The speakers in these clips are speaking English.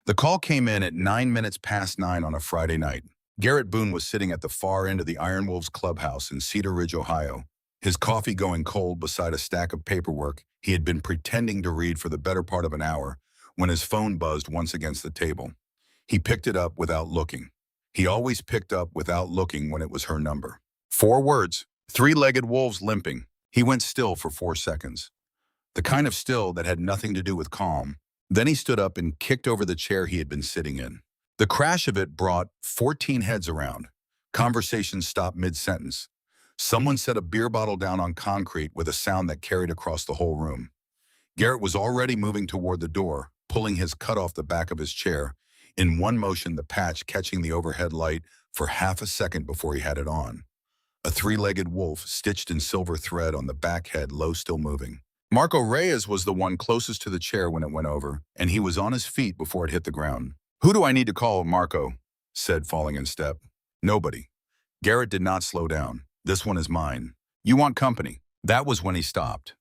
The call came in at 9 minutes past 9 on a Friday night. Garrett Boone was sitting at the far end of the Iron Wolves clubhouse in Cedar Ridge, Ohio, his coffee going cold beside a stack of paperwork he had been pretending to read for the better part of an hour when his phone buzzed once against the table. He picked it up without looking. He always picked up without looking when it was her number. 4 words, three-legged wolves limping. He went still for 4 seconds. The kind of still that had nothing to do with calm. Then he stood up and kicked over the chair he had been sitting in. The crash of it brought 14 heads around. Conversation stopped mid-sentence. Someone set a beer bottle down on concrete with a sound that carried across the whole room. Garrett was already moving toward the door, pulling his cut off the back of his chair, in one motion the patch catching the overhead light for half a second before he had it on. A three-legged wolf stitched in silver thread on the back head, low, still moving. Marco Reyes was the one closest to the chair when it went over, and he was on his feet before it hit the ground. "Who do I need to call, Marco?" said, falling in step. "Nobody." Garrett did not slow down. "This one is mine. You want company." That was when he stopped.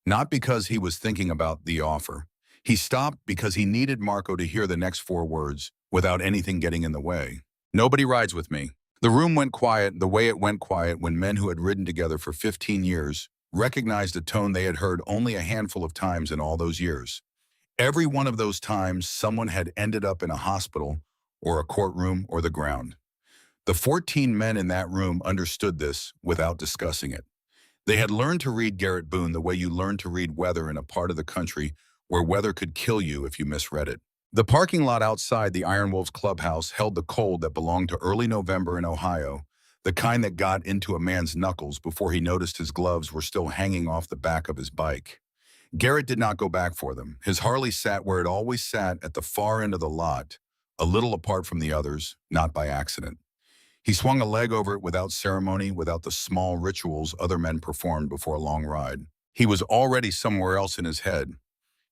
Not because he was thinking about the offer. He stopped because he needed Marco to hear the next 4 words without anything getting in the way. "Nobody rides with me." The room went quiet the way it went quiet when men who had ridden together for 15 years recognized a tone they had heard only a handful of times in all those years. Every one of those times, someone had ended up in a hospital or a courtroom or the ground. The 14 men in that room understood this without discussing it. They had learned to read Garrett Boone the way you learn to read weather in a part of the country where weather could kill you if you misread it. The parking lot outside the Iron Wolves clubhouse held the cold that belonged to early November in Ohio, the kind that got into a man's knuckles before he noticed his gloves were still hanging off the back of his bike. Garrett did not go back for them. His Harley sat where it always sat at the far end of the lot, a little apart from the others, not by accident. He swung a leg over it without ceremony, without the small rituals other men performed before a long ride. He was already somewhere else in his head.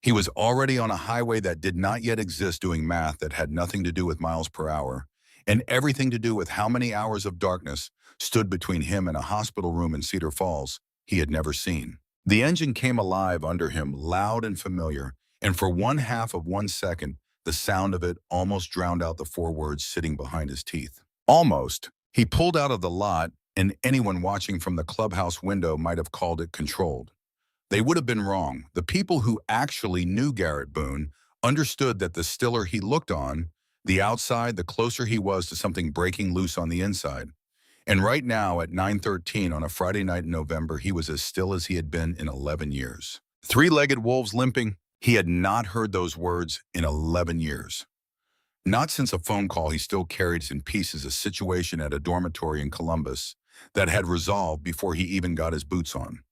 He was already on a highway that did not yet exist, doing math that had nothing to do with miles per hour, and everything to do with how many hours of darkness stood between him and a hospital room in Cedar Falls he had never seen. The engine came alive under him, loud and familiar, and for 1/2 of 1 second, the sound of it almost drowned out the 4 words sitting behind his teeth. Almost. He pulled out of the lot, and anyone watching from the clubhouse window might have called it controlled. They would have been wrong. The people who actually knew Garrett Boone understood that the stiller he looked on, the outside, the closer he was to something breaking loose on the inside. And right now, at 9:13 on a Friday night in November, he was as still as he had been in 11 years. Three-legged wolves limping. He had not heard those words in 11 years. Not since a phone call he still carried in pieces a situation at a dormitory in Columbus that had resolved before he even got his boots on.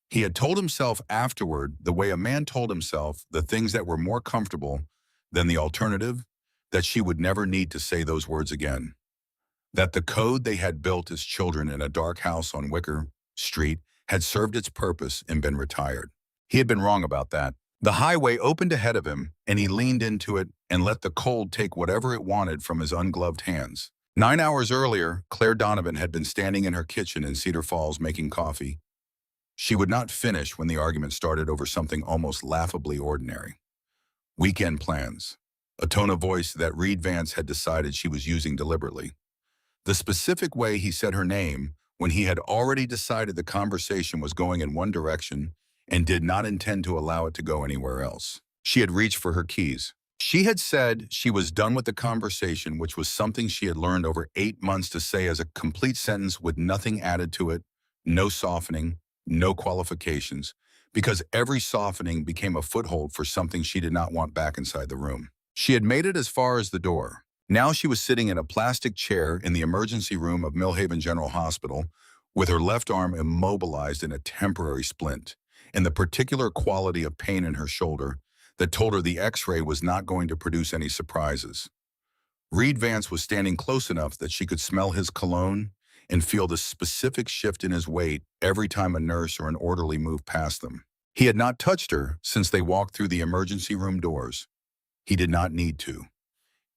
He had told himself afterward, the way a man told himself, the things that were more comfortable than the alternative, that she would never need to say those words again. That the code they had built as children in a dark house on Wicker Street had served its purpose and been retired. He had been wrong about that. The highway opened ahead of him, and he leaned into it and let the cold take whatever it wanted from his ungloved hands. 9 hours earlier, Claire Donovan had been standing in her kitchen in Cedar Falls making coffee. She would not finish when the argument started over something almost laughably ordinary. Weekend plans. A tone of voice that Reed Vance had decided she was using deliberately. The specific way he said her name when he had already decided the conversation was going in one direction and did not intend to allow it to go anywhere else. She had reached for her keys. She had said she was done with the conversation, which was something she had learned over 8 months to say as a complete sentence with nothing added to it, no softening, no qualifications, because every softening became a foothold for something she did not want back inside the room. She had made it as far as the door. Now she was sitting in a plastic chair in the emergency room of Millhaven General Hospital with her left arm immobilized in a temporary splint, and the particular quality of pain in her shoulder that told her the x-ray was not going to produce any surprises. Reed Vance was standing close enough that she could smell his cologne and feel the specific shift in his weight every time a nurse or an orderly moved past them. He had not touched her since they walked through the emergency room doors. He did not need to.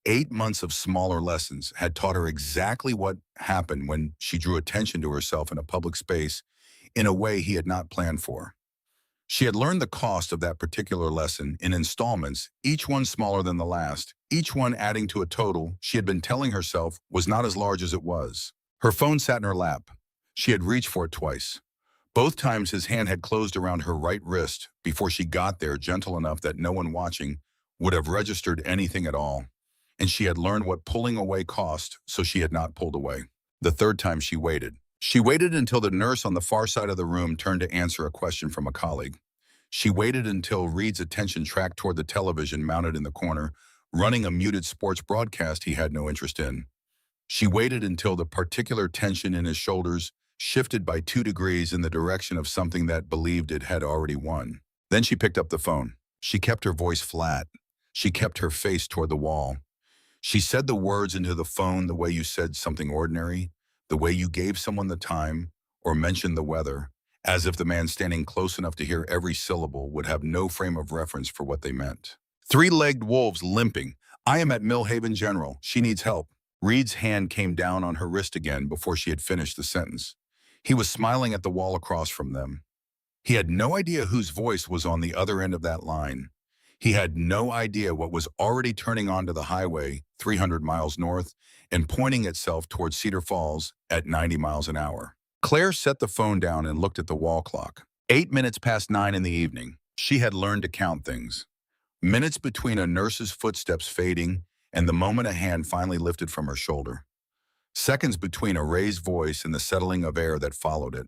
8 months of smaller lessons had taught her exactly what happened when she drew attention to herself in a public space in a way he had not planned for. She had learned the cost of that particular lesson in installments, each one smaller than the last, each one adding to a total she had been telling herself was not as large as it was. Her phone sat in her lap. She had reached for it twice. Both times his hand had closed around her right wrist before she got there, gentle enough that no one watching would have registered anything at all. And she had learned what pulling away cost, so she had not pulled away. The third time she waited. She waited until the nurse on the far side of the room turned to answer a question from a colleague. She waited until Reed's attention tracked toward the television mounted in the corner, running a muted sports broadcast he had no interest in. She waited until the particular tension in his shoulders shifted by 2 degrees in the direction of something that believed it had already won. Then she picked up the phone. She kept her voice flat. She kept her face toward the wall. She said the words into the phone the way you said something ordinary, the way you gave someone the time, or mentioned the weather, as if the man standing close enough to hear every syllable would have no frame of reference for what they meant. Three-legged wolves limping. I am at Millhaven General. She needs help. Reed's hand came down on her wrist again before she had finished the sentence. He was smiling at the wall across from them. He had no idea whose voice was on the other end of that line. He had no idea what was already turning onto the highway 300 miles north and pointing itself towards Cedar Falls at 90 miles an hour. Claire set the phone down and looked at the wall clock. 8 minutes past 9 in the evening. She had learned to count things. Minutes between a nurse's footsteps fading and the moment a hand finally lifted from her shoulder. Seconds between a raised voice and the settling of air that followed it.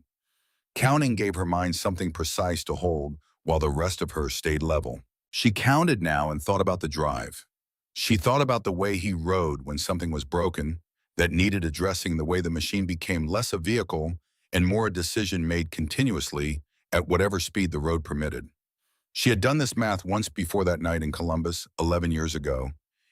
Counting gave her mind something precise to hold while the rest of her stayed level. She counted now and thought about the drive. She thought about the way he rode when something was broken, that needed addressing, the way the machine became less a vehicle and more a decision made continuously at whatever speed the road permitted. She had done this math once before that night in Columbus 11 years ago,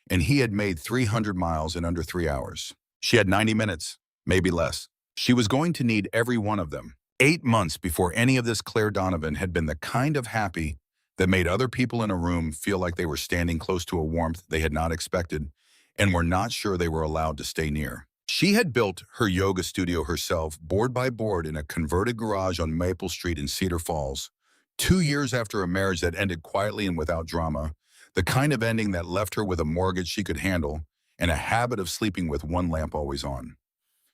and he had made 300 miles in under 3 hours. She had 90 minutes, maybe less. She was going to need every one of them. 8 months before any of this, Claire Donovan had been the kind of happy that made other people in a room feel like they were standing close to a warmth they had not expected and were not sure they were allowed to stay near. She had built her yoga studio herself, board by board, in a converted garage on Maple Street in Cedar Falls, 2 years after a marriage that ended quietly and without drama, the kind of ending that left her with a mortgage she could handle and a habit of sleeping with one lamp always on.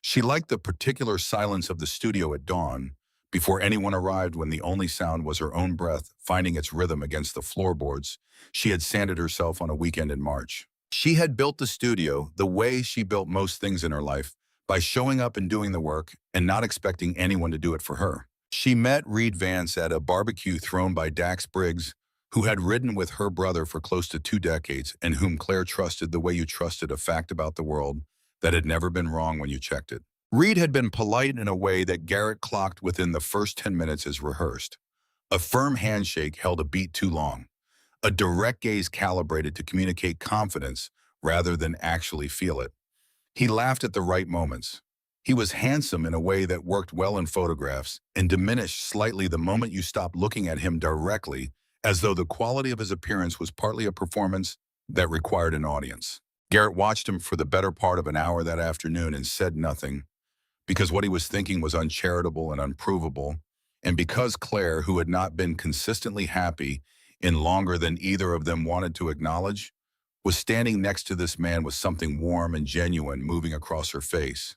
She liked the particular silence of the studio at dawn, before anyone arrived, when the only sound was her own breath finding its rhythm against the floorboards she had sanded herself on a weekend in March. She had built the studio the way she built most things in her life, by showing up and doing the work and not expecting anyone to do it for her. She met Reed Vance at a barbecue thrown by Dax Briggs, who had ridden with her brother for close to 2 decades and whom Claire trusted the way you trusted a fact about the world that had never been wrong when you checked it. Reed had been polite in a way that Garrett clocked within the first 10 minutes as rehearsed. A firm handshake held a beat too long. A direct gaze calibrated to communicate confidence rather than actually feel it. He laughed at the right moments. He was handsome in a way that worked well in photographs and diminished slightly the moment you stopped looking at him directly, as though the quality of his appearance was partly a performance that required an audience. Garrett watched him for the better part of an hour that afternoon and said nothing, because what he was thinking was uncharitable and unprovable, and because Claire, who had not been consistently happy in longer than either of them wanted to acknowledge, was standing next to this man with something warm and genuine moving across her face.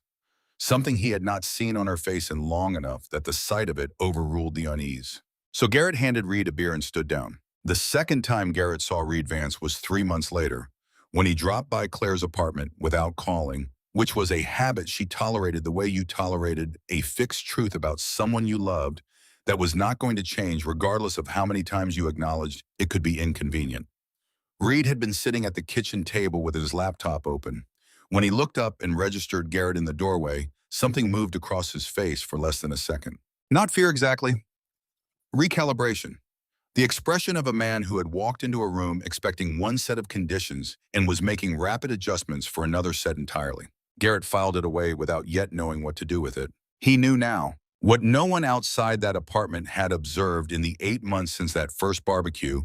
Something he had not seen on her face in long enough that the sight of it overruled the unease. So Garrett handed Reed a beer and stood down. The second time Garrett saw Reed Vance was 3 months later, when he dropped by Claire's apartment without calling, which was a habit she tolerated the way you tolerated a fixed truth about someone you loved that was not going to change regardless of how many times you acknowledged it could be inconvenient. Reed had been sitting at the kitchen table with his laptop open. When he looked up and registered Garrett in the doorway, something moved across his face for less than a second. Not fear exactly. Recalibration. The expression of a man who had walked into a room expecting one set of conditions and was making rapid adjustments for another set entirely. Garrett filed it away without yet knowing what to do with it. He knew now. What no one outside that apartment had observed in the 8 months since that first barbecue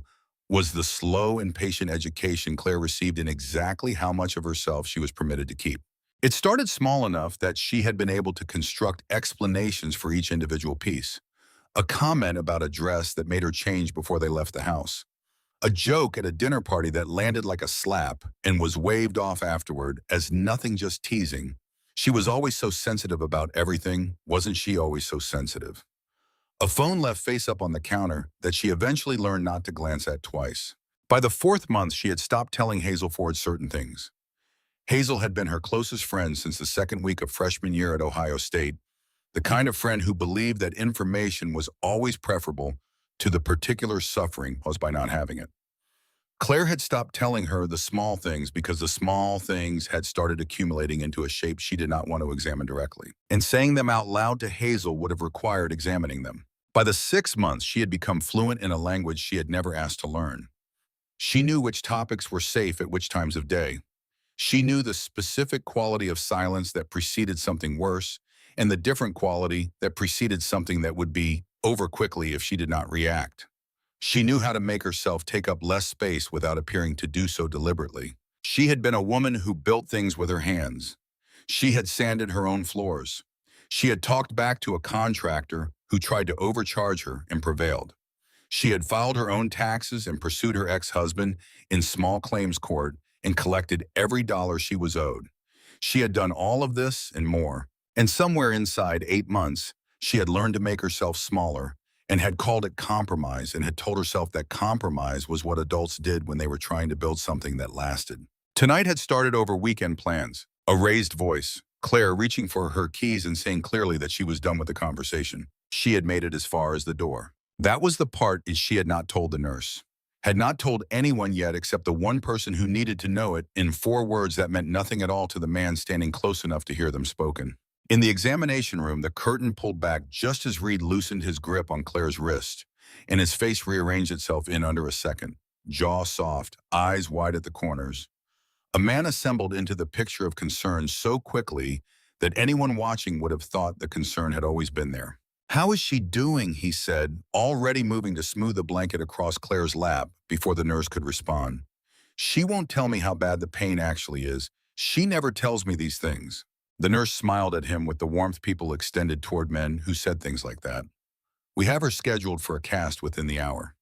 was the slow and patient education Claire received in exactly how much of herself she was permitted to keep. It started small enough that she had been able to construct explanations for each individual piece. A comment about a dress that made her change before they left the house. A joke at a dinner party that landed like a slap and was waved off afterward as nothing, just teasing. She was always so sensitive about everything, wasn't she always so sensitive? A phone left face up on the counter that she eventually learned not to glance at twice. By the fourth month, she had stopped telling Hazel Ford certain things. Hazel had been her closest friend since the second week of freshman year at Ohio State, the kind of friend who believed that information was always preferable to the particular suffering caused by not having it. Claire had stopped telling her the small things because the small things had started accumulating into a shape she did not want to examine directly. And saying them out loud to Hazel would have required examining them. By the 6 months, she had become fluent in a language she had never asked to learn. She knew which topics were safe at which times of day. She knew the specific quality of silence that preceded something worse, and the different quality that preceded something that would be over quickly if she did not react. She knew how to make herself take up less space without appearing to do so deliberately. She had been a woman who built things with her hands. She had sanded her own floors. She had talked back to a contractor who tried to overcharge her and prevailed. She had filed her own taxes and pursued her ex-husband in small claims court and collected every dollar she was owed. She had done all of this and more. And somewhere inside 8 months, she had learned to make herself smaller and had called it compromise and had told herself that compromise was what adults did when they were trying to build something that lasted. Tonight had started over weekend plans. A raised voice, Claire reaching for her keys and saying clearly that she was done with the conversation. She had made it as far as the door. That was the part she had not told the nurse. Had not told anyone yet except the one person who needed to know it in 4 words that meant nothing at all to the man standing close enough to hear them spoken. In the examination room, the curtain pulled back just as Reed loosened his grip on Claire's wrist, and his face rearranged itself in under a second, jaw soft, eyes wide at the corners. A man assembled into the picture of concern so quickly that anyone watching would have thought the concern had always been there. "How is she doing?" he said, already moving to smooth the blanket across Claire's lap before the nurse could respond. "She won't tell me how bad the pain actually is. She never tells me these things." The nurse smiled at him with the warmth people extended toward men who said things like that. "We have her scheduled for a cast within the hour.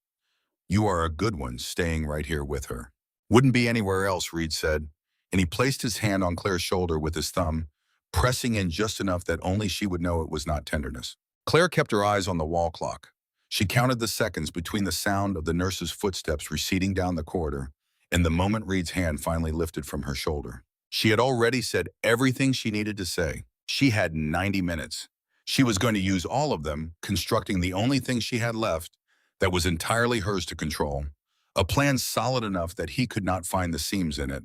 You are a good one staying right here with her." "Wouldn't be anywhere else," Reed said, and he placed his hand on Claire's shoulder with his thumb, pressing in just enough that only she would know it was not tenderness. Claire kept her eyes on the wall clock. She counted the seconds between the sound of the nurse's footsteps receding down the corridor and the moment Reed's hand finally lifted from her shoulder. She had already said everything she needed to say. She had 90 minutes. She was going to use all of them, constructing the only thing she had left that was entirely hers to control. A plan solid enough that he could not find the seams in it.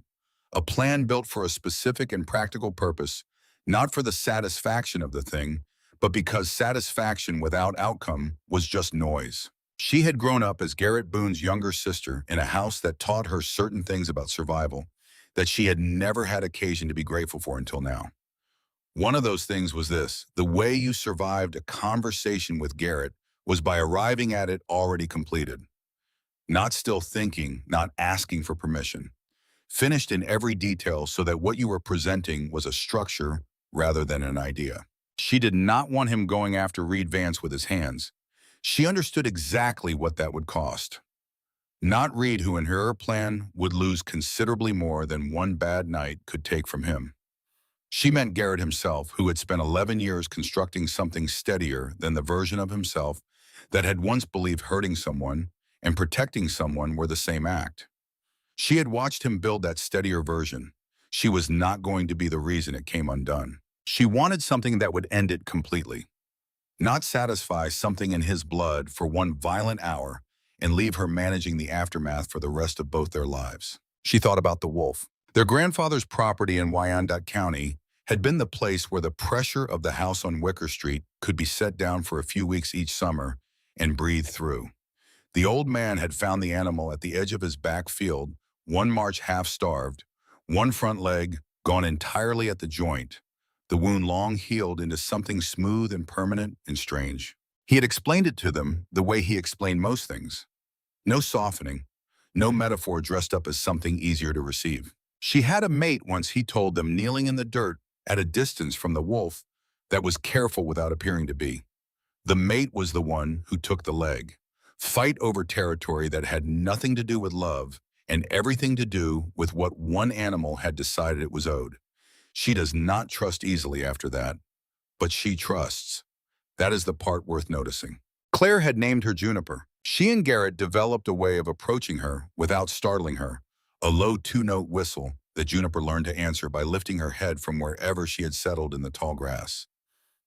A plan built for a specific and practical purpose, not for the satisfaction of the thing, but because satisfaction without outcome was just noise. She had grown up as Garrett Boone's younger sister in a house that taught her certain things about survival that she had never had occasion to be grateful for until now. One of those things was this: the way you survived a conversation with Garrett was by arriving at it already completed. Not still thinking, not asking for permission. Finished in every detail so that what you were presenting was a structure rather than an idea. She did not want him going after Reed Vance with his hands. She understood exactly what that would cost. Not Reed, who in her plan would lose considerably more than one bad night could take from him. She meant Garrett himself, who had spent 11 years constructing something steadier than the version of himself that had once believed hurting someone and protecting someone were the same act. She had watched him build that steadier version. She was not going to be the reason it came undone. She wanted something that would end it completely. Not satisfy something in his blood for one violent hour and leave her managing the aftermath for the rest of both their lives. She thought about the wolf. Their grandfather's property in Wyandotte County had been the place where the pressure of the house on Wicker Street could be set down for a few weeks each summer and breathe through. The old man had found the animal at the edge of his back field, one March half-starved, one front leg gone entirely at the joint, the wound long healed into something smooth and permanent and strange. He had explained it to them the way he explained most things. No softening, no metaphor dressed up as something easier to receive. She had a mate once, he told them, kneeling in the dirt at a distance from the wolf that was careful without appearing to be. The mate was the one who took the leg. Fight over territory that had nothing to do with love and everything to do with what one animal had decided it was owed. She does not trust easily after that, but she trusts. That is the part worth noticing. Claire had named her Juniper. She and Garrett developed a way of approaching her without startling her, a low two-note whistle that Juniper learned to answer by lifting her head from wherever she had settled in the tall grass.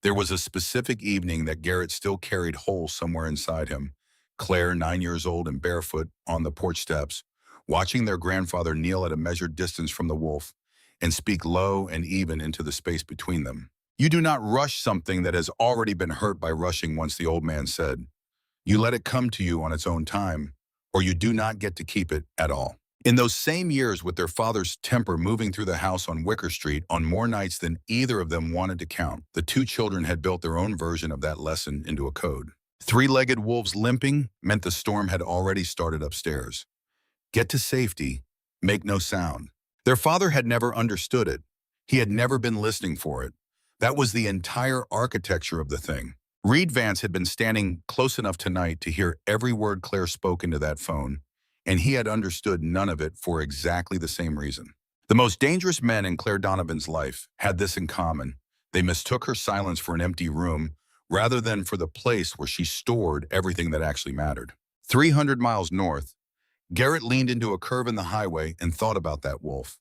There was a specific evening that Garrett still carried whole somewhere inside him. Claire, 9 years old and barefoot, on the porch steps, watching their grandfather kneel at a measured distance from the wolf and speak low and even into the space between them. "You do not rush something that has already been hurt by rushing," once the old man said. "You let it come to you on its own time, or you do not get to keep it at all." In those same years, with their father's temper moving through the house on Wicker Street on more nights than either of them wanted to count, the two children had built their own version of that lesson into a code. Three-legged wolves limping meant the storm had already started upstairs. Get to safety, make no sound. Their father had never understood it. He had never been listening for it. That was the entire architecture of the thing. Reed Vance had been standing close enough tonight to hear every word Claire spoke into that phone, and he had understood none of it for exactly the same reason. The most dangerous men in Claire Donovan's life had this in common. They mistook her silence for an empty room rather than for the place where she stored everything that actually mattered. 300 miles north, Garrett leaned into a curve in the highway and thought about that wolf.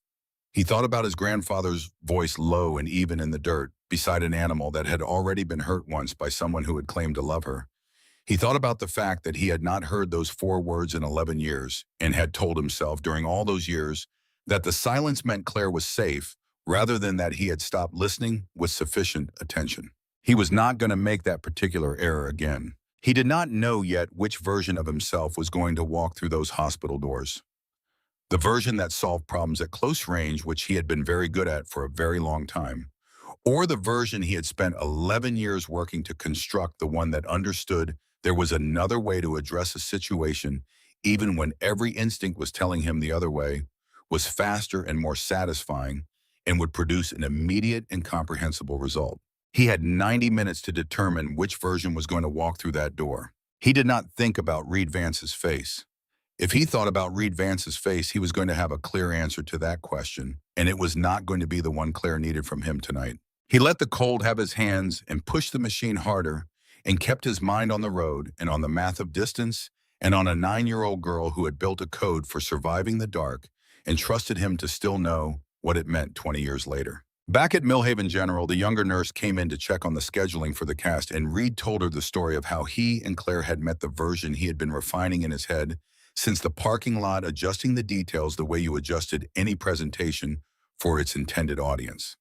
He thought about his grandfather's voice, low and even in the dirt, beside an animal that had already been hurt once by someone who had claimed to love her. He thought about the fact that he had not heard those 4 words in 11 years and had told himself during all those years that the silence meant Claire was safe rather than that he had stopped listening with sufficient attention. He was not going to make that particular error again. He did not know yet which version of himself was going to walk through those hospital doors. The version that solved problems at close range, which he had been very good at for a very long time, or the version he had spent 11 years working to construct, the one that understood there was another way to address a situation, even when every instinct was telling him the other way, was faster and more satisfying, and would produce an immediate and comprehensible result. He had 90 minutes to determine which version was going to walk through that door. He did not think about Reed Vance's face. If he thought about Reed Vance's face, he was going to have a clear answer to that question, and it was not going to be the one Claire needed from him tonight. He let the cold have his hands and pushed the machine harder and kept his mind on the road and on the math of distance and on a 9-year-old girl who had built a code for surviving the dark and trusted him to still know what it meant 20 years later. Back at Millhaven General, the younger nurse came in to check on the scheduling for the cast, and Reed told her the story of how he and Claire had met, the version he had been refining in his head since the parking lot, adjusting the details the way you adjusted any presentation for its intended audience.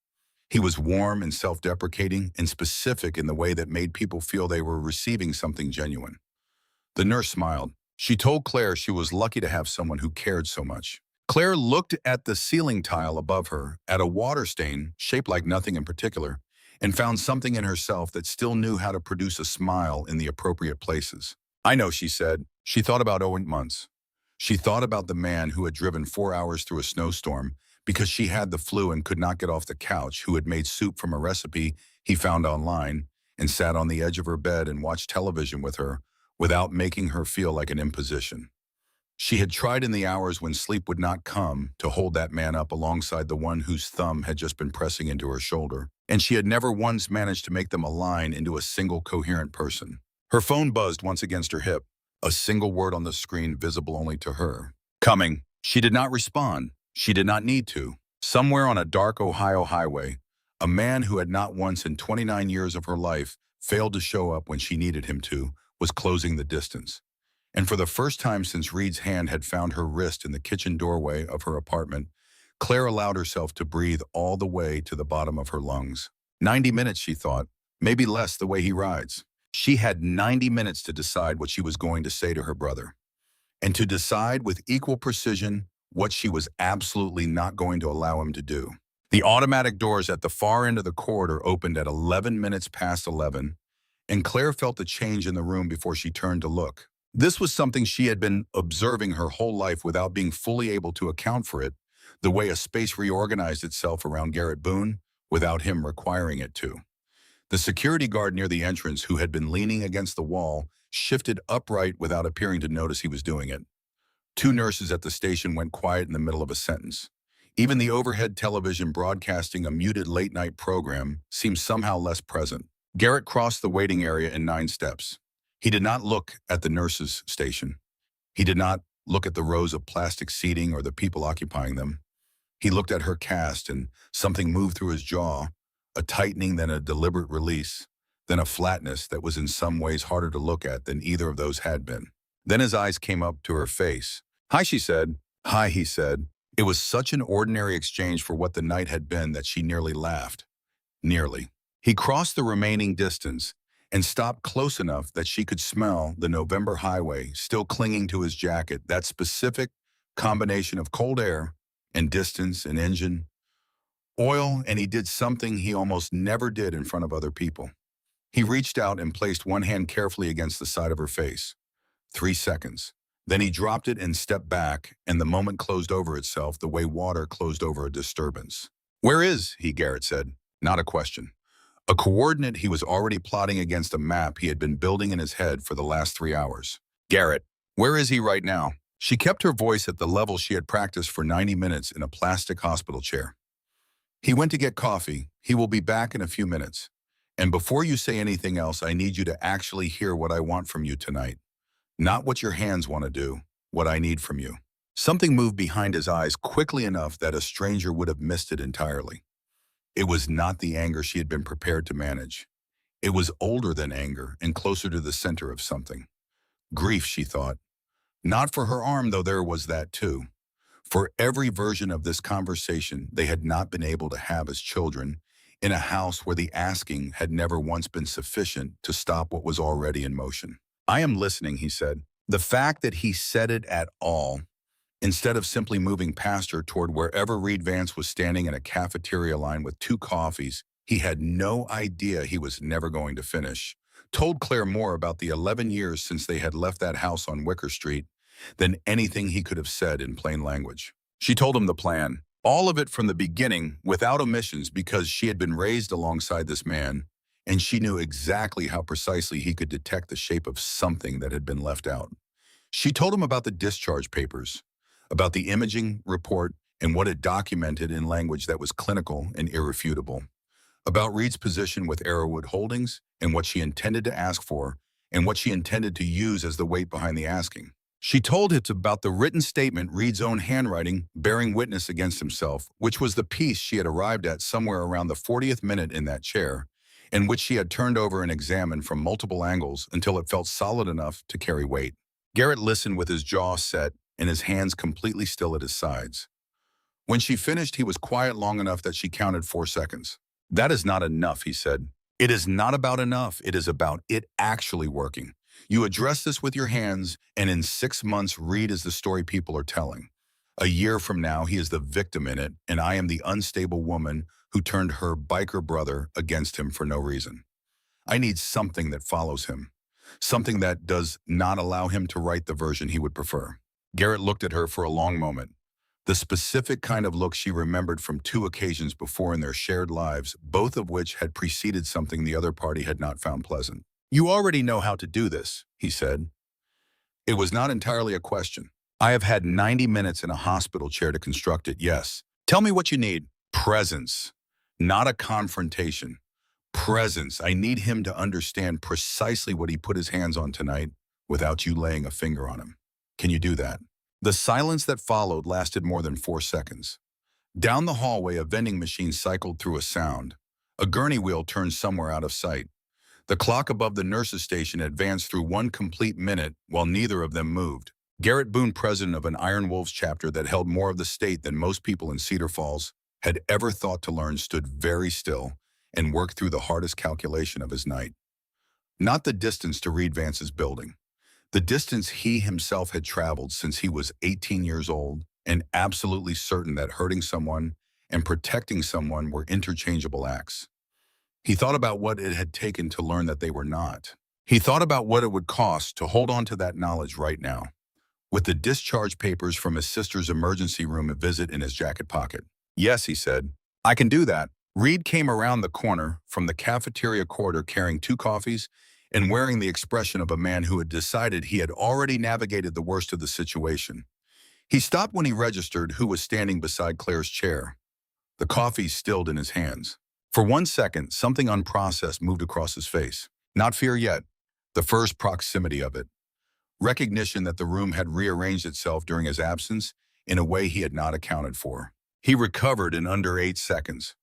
He was warm and self-deprecating and specific in the way that made people feel they were receiving something genuine. The nurse smiled. She told Claire she was lucky to have someone who cared so much. Claire looked at the ceiling tile above her, at a water stain shaped like nothing in particular, and found something in herself that still knew how to produce a smile in the appropriate places. "I know," she said. She thought about Owen months. She thought about the man who had driven 4 hours through a snowstorm because she had the flu and could not get off the couch, who had made soup from a recipe he found online and sat on the edge of her bed and watched television with her without making her feel like an imposition. She had tried in the hours when sleep would not come to hold that man up alongside the one whose thumb had just been pressing into her shoulder, and she had never once managed to make them align into a single coherent person. Her phone buzzed once against her hip, a single word on the screen visible only to her. "Coming." She did not respond. She did not need to. Somewhere on a dark Ohio highway, a man who had not once in 29 years of her life failed to show up when she needed him to was closing the distance. And for the first time since Reed's hand had found her wrist in the kitchen doorway of her apartment, Claire allowed herself to breathe all the way to the bottom of her lungs. 90 minutes, she thought, maybe less the way he rides. She had 90 minutes to decide what she was going to say to her brother, and to decide with equal precision what she was absolutely not going to allow him to do. The automatic doors at the far end of the corridor opened at 11 minutes past 11, and Claire felt the change in the room before she turned to look. This was something she had been observing her whole life without being fully able to account for it, the way a space reorganized itself around Garrett Boone without him requiring it to. The security guard near the entrance, who had been leaning against the wall, shifted upright without appearing to notice he was doing it. Two nurses at the station went quiet in the middle of a sentence. Even the overhead television broadcasting a muted late-night program seemed somehow less present. Garrett crossed the waiting area in 9 steps. He did not look at the nurses' station. He did not look at the rows of plastic seating or the people occupying them. He looked at her cast, and something moved through his jaw, a tightening, then a deliberate release, then a flatness that was in some ways harder to look at than either of those had been. Then his eyes came up to her face. "Hi," she said. "Hi," he said. It was such an ordinary exchange for what the night had been that she nearly laughed. Nearly. He crossed the remaining distance and stopped close enough that she could smell the November highway still clinging to his jacket, that specific combination of cold air and distance and engine oil, and he did something he almost never did in front of other people. He reached out and placed one hand carefully against the side of her face. 3 seconds. Then he dropped it and stepped back, and the moment closed over itself the way water closed over a disturbance. "Where is he?" Garrett said. Not a question. A coordinate he was already plotting against a map he had been building in his head for the last 3 hours. "Garrett, where is he right now?" She kept her voice at the level she had practiced for 90 minutes in a plastic hospital chair. "He went to get coffee. He will be back in a few minutes. And before you say anything else, I need you to actually hear what I want from you tonight. Not what your hands want to do, what I need from you." Something moved behind his eyes quickly enough that a stranger would have missed it entirely. It was not the anger she had been prepared to manage. It was older than anger and closer to the center of something. Grief, she thought. Not for her arm, though there was that too. For every version of this conversation they had not been able to have as children, in a house where the asking had never once been sufficient to stop what was already in motion. "I am listening," he said. The fact that he said it at all, instead of simply moving past her toward wherever Reed Vance was standing in a cafeteria line with 2 coffees he had no idea he was never going to finish, told Claire more about the 11 years since they had left that house on Wicker Street than anything he could have said in plain language. She told him the plan, all of it from the beginning, without omissions, because she had been raised alongside this man, and she knew exactly how precisely he could detect the shape of something that had been left out. She told him about the discharge papers, about the imaging report and what it documented in language that was clinical and irrefutable, about Reed's position with Arrowwood Holdings and what she intended to ask for and what she intended to use as the weight behind the asking. She told it about the written statement, Reed's own handwriting, bearing witness against himself, which was the piece she had arrived at somewhere around the 40th minute in that chair, and which she had turned over and examined from multiple angles until it felt solid enough to carry weight. Garrett listened with his jaw set and his hands completely still at his sides. When she finished, he was quiet long enough that she counted 4 seconds. "That is not enough," he said. "It is not about enough. It is about it actually working. You address this with your hands, and in 6 months, Reed is the story people are telling. A year from now, he is the victim in it, and I am the unstable woman who turned her biker brother against him for no reason. I need something that follows him, something that does not allow him to write the version he would prefer." Garrett looked at her for a long moment, the specific kind of look she remembered from 2 occasions before in their shared lives, both of which had preceded something the other party had not found pleasant. "You already know how to do this," he said. It was not entirely a question. "I have had 90 minutes in a hospital chair to construct it, yes. Tell me what you need." "Presence. Not a confrontation. Presence. I need him to understand precisely what he put his hands on tonight without you laying a finger on him. Can you do that?" The silence that followed lasted more than 4 seconds. Down the hallway, a vending machine cycled through a sound. A gurney wheel turned somewhere out of sight. The clock above the nurse's station advanced through 1 complete minute while neither of them moved. Garrett Boone, president of an Iron Wolves chapter that held more of the state than most people in Cedar Falls had ever thought to learn, stood very still and worked through the hardest calculation of his night. Not the distance to Reed Vance's building. The distance he himself had traveled since he was 18 years old, and absolutely certain that hurting someone and protecting someone were interchangeable acts. He thought about what it had taken to learn that they were not. He thought about what it would cost to hold on to that knowledge right now, with the discharge papers from his sister's emergency room visit in his jacket pocket. "Yes," he said, "I can do that. Reed came around the corner from the cafeteria corridor carrying 2 coffees and wearing the expression of a man who had decided he had already navigated the worst of the situation. He stopped when he registered who was standing beside Claire's chair. The coffee stilled in his hands. For 1 second, something unprocessed moved across his face. Not fear yet. The first proximity of it. Recognition that the room had rearranged itself during his absence in a way he had not accounted for. He recovered in under 8 seconds.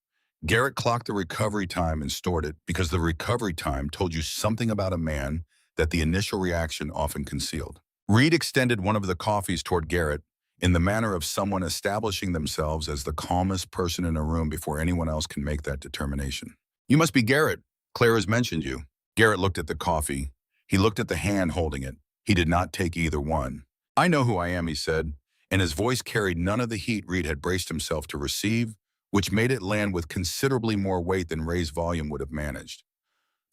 Garrett clocked the recovery time and stored it because the recovery time told you something about a man that the initial reaction often concealed. Reed extended one of the coffees toward Garrett in the manner of someone establishing themselves as the calmest person in a room before anyone else can make that determination. "You must be Garrett. Claire has mentioned you." Garrett looked at the coffee. He looked at the hand holding it. He did not take either one. "I know who I am," he said, and his voice carried none of the heat Reed had braced himself to receive, which made it land with considerably more weight than Ray's volume would have managed.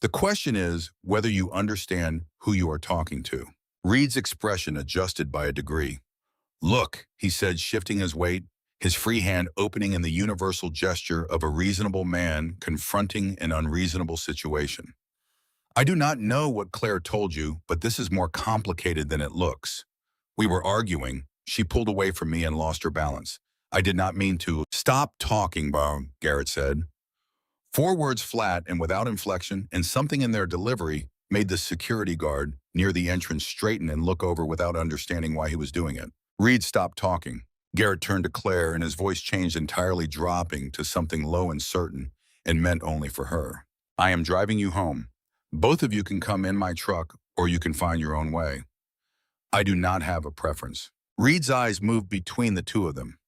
"The question is whether you understand who you are talking to." Reed's expression adjusted by a degree. "Look," he said, shifting his weight, his free hand opening in the universal gesture of a reasonable man confronting an unreasonable situation. "I do not know what Claire told you, but this is more complicated than it looks. We were arguing. She pulled away from me and lost her balance. I did not mean to." "Stop talking, Bo," Garrett said. 4 words flat and without inflection, and something in their delivery made the security guard near the entrance straighten and look over without understanding why he was doing it. Reed stopped talking. Garrett turned to Claire, and his voice changed entirely, dropping to something low and certain, and meant only for her. "I am driving you home. Both of you can come in my truck, or you can find your own way. I do not have a preference." Reed's eyes moved between the two of them.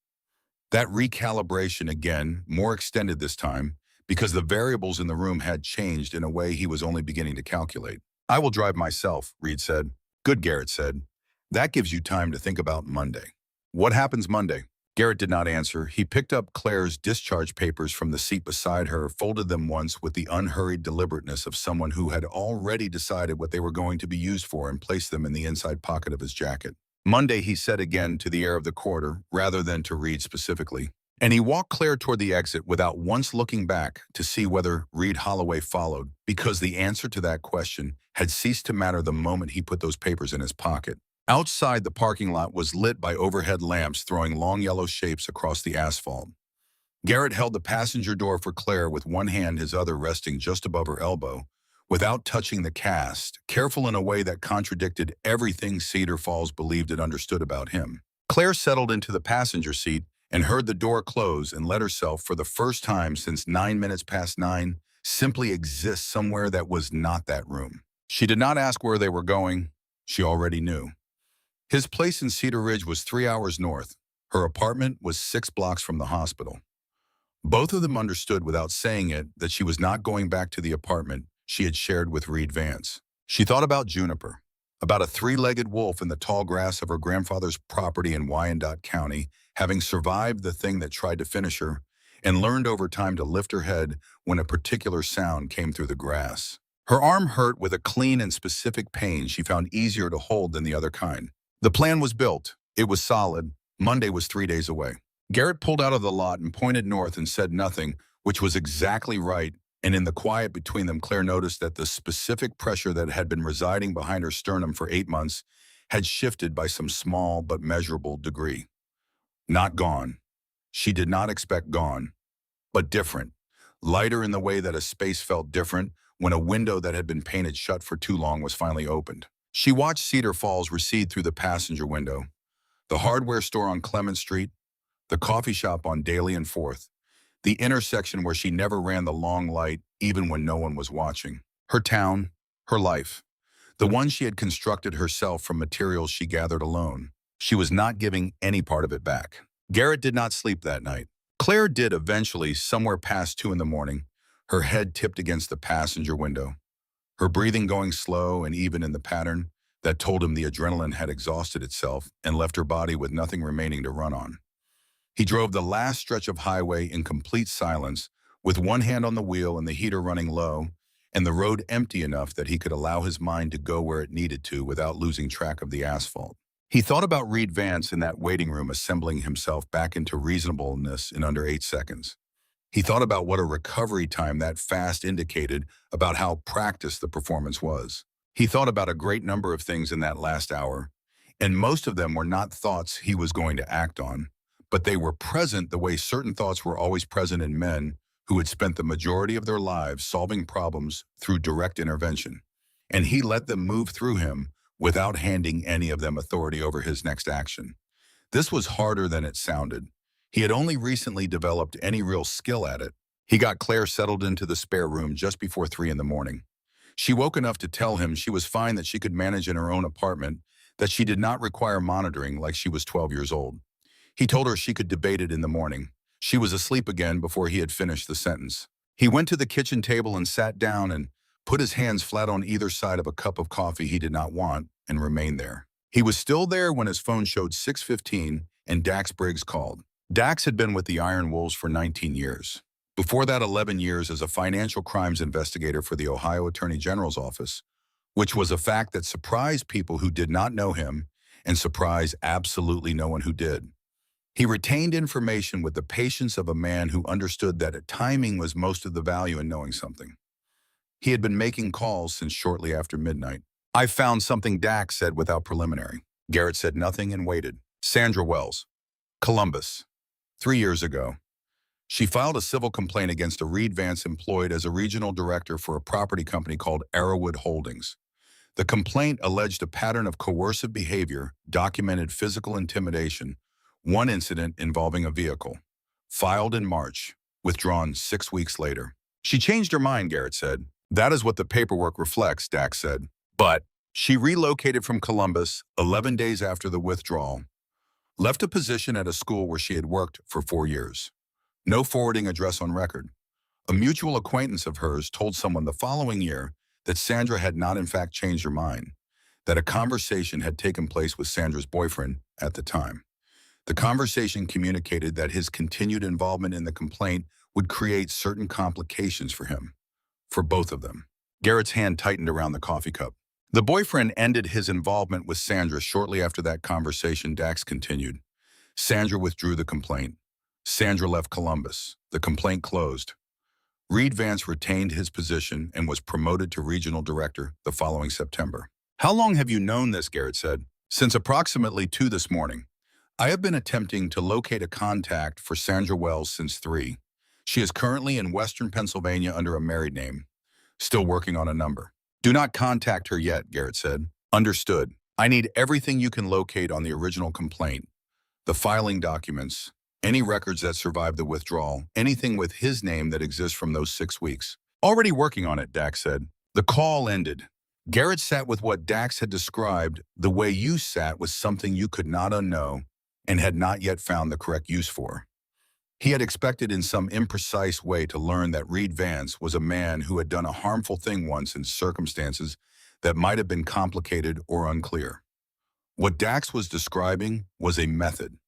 That recalibration again, more extended this time, because the variables in the room had changed in a way he was only beginning to calculate. "I will drive myself," Reed said. "Good," Garrett said. "That gives you time to think about Monday." "What happens Monday?" Garrett did not answer. He picked up Claire's discharge papers from the seat beside her, folded them once with the unhurried deliberateness of someone who had already decided what they were going to be used for, and placed them in the inside pocket of his jacket. "Monday," he said again to the air of the corridor, rather than to Reed specifically. And he walked Claire toward the exit without once looking back to see whether Reed Holloway followed, because the answer to that question had ceased to matter the moment he put those papers in his pocket. Outside, the parking lot was lit by overhead lamps throwing long yellow shapes across the asphalt. Garrett held the passenger door for Claire with one hand, his other resting just above her elbow, without touching the cast, careful in a way that contradicted everything Cedar Falls believed it understood about him. Claire settled into the passenger seat and heard the door close and let herself, for the first time since 9 minutes past 9, simply exist somewhere that was not that room. She did not ask where they were going. She already knew. His place in Cedar Ridge was 3 hours north. Her apartment was 6 blocks from the hospital. Both of them understood without saying it that she was not going back to the apartment she had shared with Reed Vance. She thought about Juniper, about a 3-legged wolf in the tall grass of her grandfather's property in Wyandotte County, having survived the thing that tried to finish her, and learned over time to lift her head when a particular sound came through the grass. Her arm hurt with a clean and specific pain she found easier to hold than the other kind. The plan was built. It was solid. Monday was 3 days away. Garrett pulled out of the lot and pointed north and said nothing, which was exactly right, and in the quiet between them, Claire noticed that the specific pressure that had been residing behind her sternum for 8 months had shifted by some small but measurable degree. Not gone. She did not expect gone, but different. Lighter in the way that a space felt different when a window that had been painted shut for too long was finally opened. She watched Cedar Falls recede through the passenger window, the hardware store on Clement Street, the coffee shop on Daly and Fourth, the intersection where she never ran the long light even when no one was watching. Her town, her life, the one she had constructed herself from materials she gathered alone. She was not giving any part of it back. Garrett did not sleep that night. Claire did eventually, somewhere past 2 in the morning, her head tipped against the passenger window, her breathing going slow and even in the pattern that told him the adrenaline had exhausted itself and left her body with nothing remaining to run on. He drove the last stretch of highway in complete silence, with one hand on the wheel and the heater running low, and the road empty enough that he could allow his mind to go where it needed to without losing track of the asphalt. He thought about Reed Vance in that waiting room, assembling himself back into reasonableness in under 8 seconds. He thought about what a recovery time that fast indicated about how practiced the performance was. He thought about a great number of things in that last hour, and most of them were not thoughts he was going to act on, but they were present the way certain thoughts were always present in men who had spent the majority of their lives solving problems through direct intervention. And he let them move through him without handing any of them authority over his next action. This was harder than it sounded. He had only recently developed any real skill at it. He got Claire settled into the spare room just before 3 in the morning. She woke enough to tell him she was fine, that she could manage in her own apartment, that she did not require monitoring like she was 12 years old. He told her she could debate it in the morning. She was asleep again before he had finished the sentence. He went to the kitchen table and sat down and put his hands flat on either side of a cup of coffee he did not want, and remained there. He was still there when his phone showed 6:15 and Dax Briggs called. Dax had been with the Iron Wolves for 19 years. Before that, 11 years as a financial crimes investigator for the Ohio Attorney General's office, which was a fact that surprised people who did not know him and surprised absolutely no one who did. He retained information with the patience of a man who understood that timing was most of the value in knowing something. He had been making calls since shortly after midnight. "I found something," Dax said without preliminary. Garrett said nothing and waited. "Sandra Wells, Columbus. 3 years ago, she filed a civil complaint against a Reed Vance employed as a regional director for a property company called Arrowwood Holdings. The complaint alleged a pattern of coercive behavior, documented physical intimidation, one incident involving a vehicle. Filed in March, withdrawn 6 weeks later." "She changed her mind," Garrett said. "That is what the paperwork reflects," Dax said. "But she relocated from Columbus 11 days after the withdrawal, left a position at a school where she had worked for 4 years. No forwarding address on record. A mutual acquaintance of hers told someone the following year that Sandra had not in fact changed her mind, that a conversation had taken place with Sandra's boyfriend at the time. The conversation communicated that his continued involvement in the complaint would create certain complications for him, for both of them." Garrett's hand tightened around the coffee cup. "The boyfriend ended his involvement with Sandra shortly after that conversation," Dax continued. "Sandra withdrew the complaint. Sandra left Columbus. The complaint closed. Reed Vance retained his position and was promoted to regional director the following September." "How long have you known this?" Garrett said. "Since approximately 2 this morning. I have been attempting to locate a contact for Sandra Wells since 3. She is currently in Western Pennsylvania under a married name. Still working on a number." "Do not contact her yet," Garrett said. "Understood. I need everything you can locate on the original complaint, the filing documents, any records that survive the withdrawal, anything with his name that exists from those 6 weeks." "Already working on it," Dax said. The call ended. Garrett sat with what Dax had described. "The way you sat was something you could not unknow and had not yet found the correct use for." He had expected in some imprecise way to learn that Reed Vance was a man who had done a harmful thing once in circumstances that might have been complicated or unclear. What Dax was describing was a method,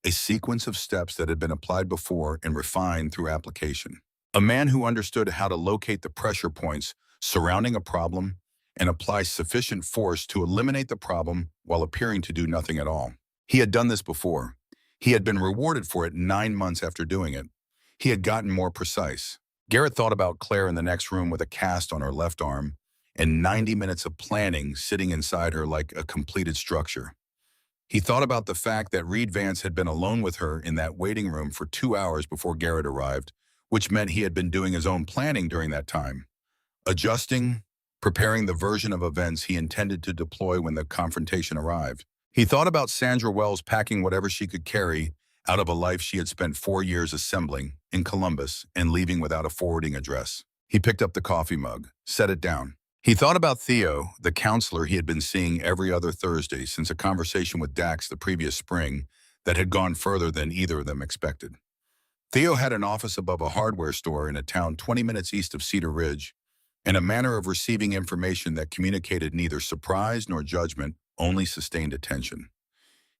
a sequence of steps that had been applied before and refined through application. A man who understood how to locate the pressure points surrounding a problem and apply sufficient force to eliminate the problem while appearing to do nothing at all. He had done this before. He had been rewarded for it 9 months after doing it. He had gotten more precise. Garrett thought about Claire in the next room with a cast on her left arm and 90 minutes of planning sitting inside her like a completed structure. He thought about the fact that Reed Vance had been alone with her in that waiting room for 2 hours before Garrett arrived, which meant he had been doing his own planning during that time, adjusting, preparing the version of events he intended to deploy when the confrontation arrived. He thought about Sandra Wells packing whatever she could carry out of a life she had spent 4 years assembling in Columbus and leaving without a forwarding address. He picked up the coffee mug, set it down. He thought about Theo, the counselor he had been seeing every other Thursday since a conversation with Dax the previous spring that had gone further than either of them expected. Theo had an office above a hardware store in a town 20 minutes east of Cedar Ridge, and a manner of receiving information that communicated neither surprise nor judgment, only sustained attention.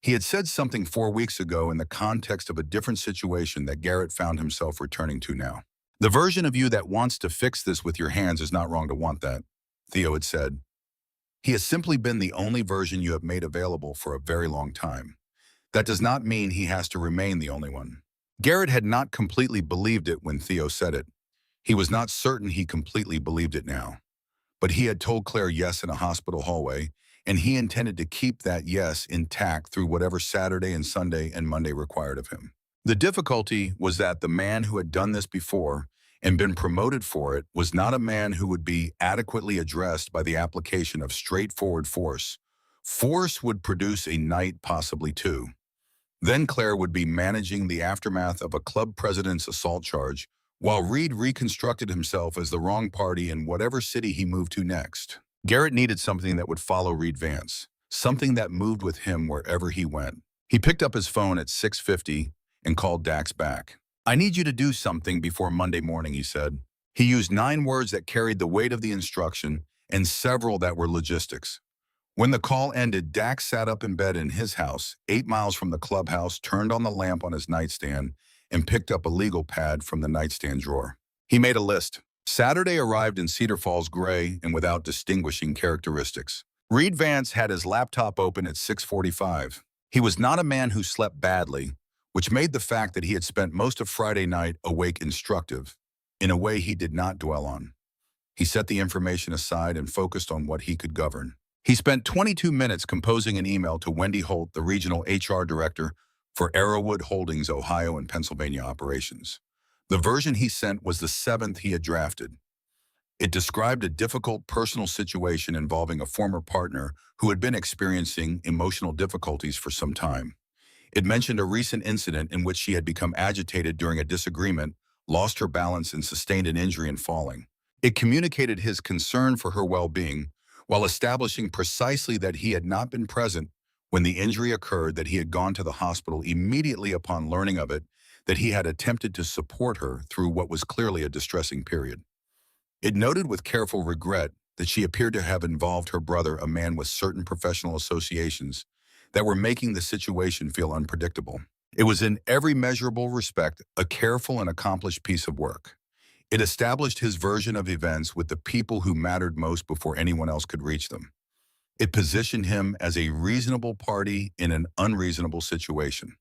He had said something 4 weeks ago in the context of a different situation that Garrett found himself returning to now. "The version of you that wants to fix this with your hands is not wrong to want that," Theo had said. "He has simply been the only version you have made available for a very long time. That does not mean he has to remain the only one. Garrett had not completely believed it when Theo said it. He was not certain he completely believed it now. But he had told Claire yes in a hospital hallway, and he intended to keep that yes intact through whatever Saturday and Sunday and Monday required of him. The difficulty was that the man who had done this before and been promoted for it was not a man who would be adequately addressed by the application of straightforward force. Force would produce a night, possibly two. Then Claire would be managing the aftermath of a club president's assault charge, while Reed reconstructed himself as the wrong party in whatever city he moved to next. Garrett needed something that would follow Reed Vance, something that moved with him wherever he went. He picked up his phone at 6:50 and called Dax back. "I need you to do something before Monday morning," he said. He used 9 words that carried the weight of the instruction and several that were logistics. When the call ended, Dax sat up in bed in his house, 8 miles from the clubhouse, turned on the lamp on his nightstand, and picked up a legal pad from the nightstand drawer. He made a list. Saturday arrived in Cedar Falls gray and without distinguishing characteristics. Reed Vance had his laptop open at 6:45. He was not a man who slept badly, which made the fact that he had spent most of Friday night awake instructive, in a way he did not dwell on. He set the information aside and focused on what he could govern. He spent 22 minutes composing an email to Wendy Holt, the regional HR director for Arrowwood Holdings, Ohio and Pennsylvania operations. The version he sent was the 7th he had drafted. It described a difficult personal situation involving a former partner who had been experiencing emotional difficulties for some time. It mentioned a recent incident in which she had become agitated during a disagreement, lost her balance, and sustained an injury in falling. It communicated his concern for her well-being, while establishing precisely that he had not been present when the injury occurred, that he had gone to the hospital immediately upon learning of it, that he had attempted to support her through what was clearly a distressing period. It noted with careful regret that she appeared to have involved her brother, a man with certain professional associations, that were making the situation feel unpredictable. It was in every measurable respect a careful and accomplished piece of work. It established his version of events with the people who mattered most before anyone else could reach them. It positioned him as a reasonable party in an unreasonable situation.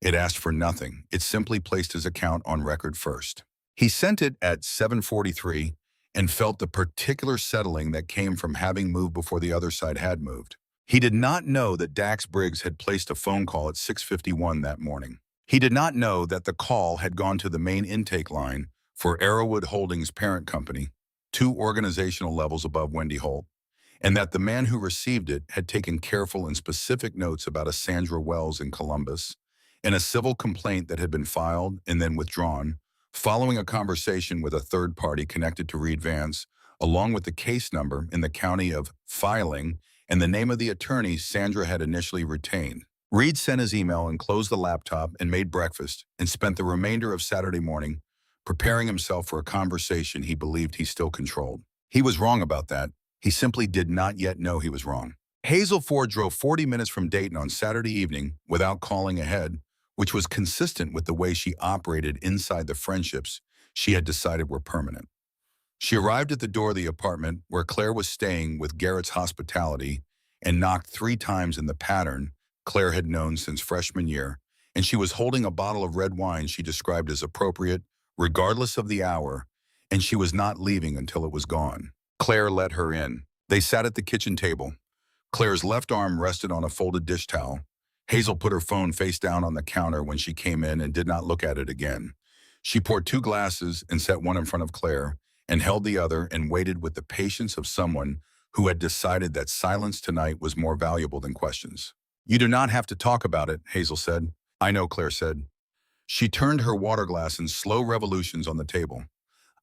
It asked for nothing. It simply placed his account on record first. He sent it at 7:43 and felt the particular settling that came from having moved before the other side had moved. He did not know that Dax Briggs had placed a phone call at 6:51 that morning. He did not know that the call had gone to the main intake line for Arrowwood Holdings' parent company, 2 organizational levels above Wendy Holt, and that the man who received it had taken careful and specific notes about a Sandra Wells in Columbus and a civil complaint that had been filed and then withdrawn, following a conversation with a third party connected to Reed Vance, along with the case number in the county of filing and the name of the attorney Sandra had initially retained. Reed sent his email and closed the laptop and made breakfast and spent the remainder of Saturday morning preparing himself for a conversation he believed he still controlled. He was wrong about that. He simply did not yet know he was wrong. Hazel Ford drove 40 minutes from Dayton on Saturday evening without calling ahead, which was consistent with the way she operated inside the friendships she had decided were permanent. She arrived at the door of the apartment where Claire was staying with Garrett's hospitality and knocked 3 times in the pattern Claire had known since freshman year, and she was holding a bottle of red wine she described as appropriate, regardless of the hour, and she was not leaving until it was gone. Claire let her in. They sat at the kitchen table. Claire's left arm rested on a folded dish towel. Hazel put her phone face down on the counter when she came in and did not look at it again. She poured 2 glasses and set one in front of Claire and held the other and waited with the patience of someone who had decided that silence tonight was more valuable than questions. "You do not have to talk about it," Hazel said. "I know," Claire said. She turned her water glass in slow revolutions on the table.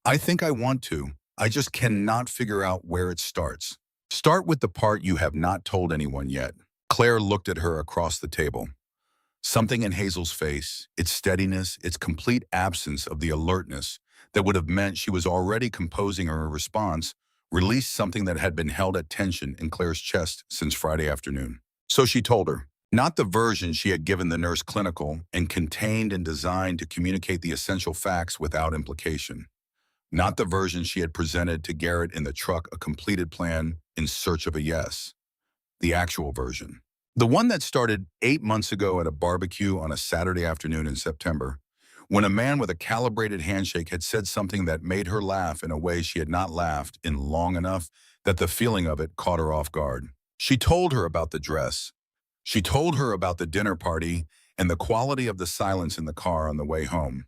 "I think I want to. I just cannot figure out where it starts." "Start with the part you have not told anyone yet." Claire looked at her across the table. Something in Hazel's face, its steadiness, its complete absence of the alertness that would have meant she was already composing her response, released something that had been held at tension in Claire's chest since Friday afternoon. So she told her. Not the version she had given the nurse clinical and contained and designed to communicate the essential facts without implication. Not the version she had presented to Garrett in the truck, a completed plan in search of a yes. The actual version. The one that started 8 months ago at a barbecue on a Saturday afternoon in September, When a man with a calibrated handshake had said something that made her laugh in a way she had not laughed in long enough that the feeling of it caught her off guard. She told her about the dress. She told her about the dinner party and the quality of the silence in the car on the way home.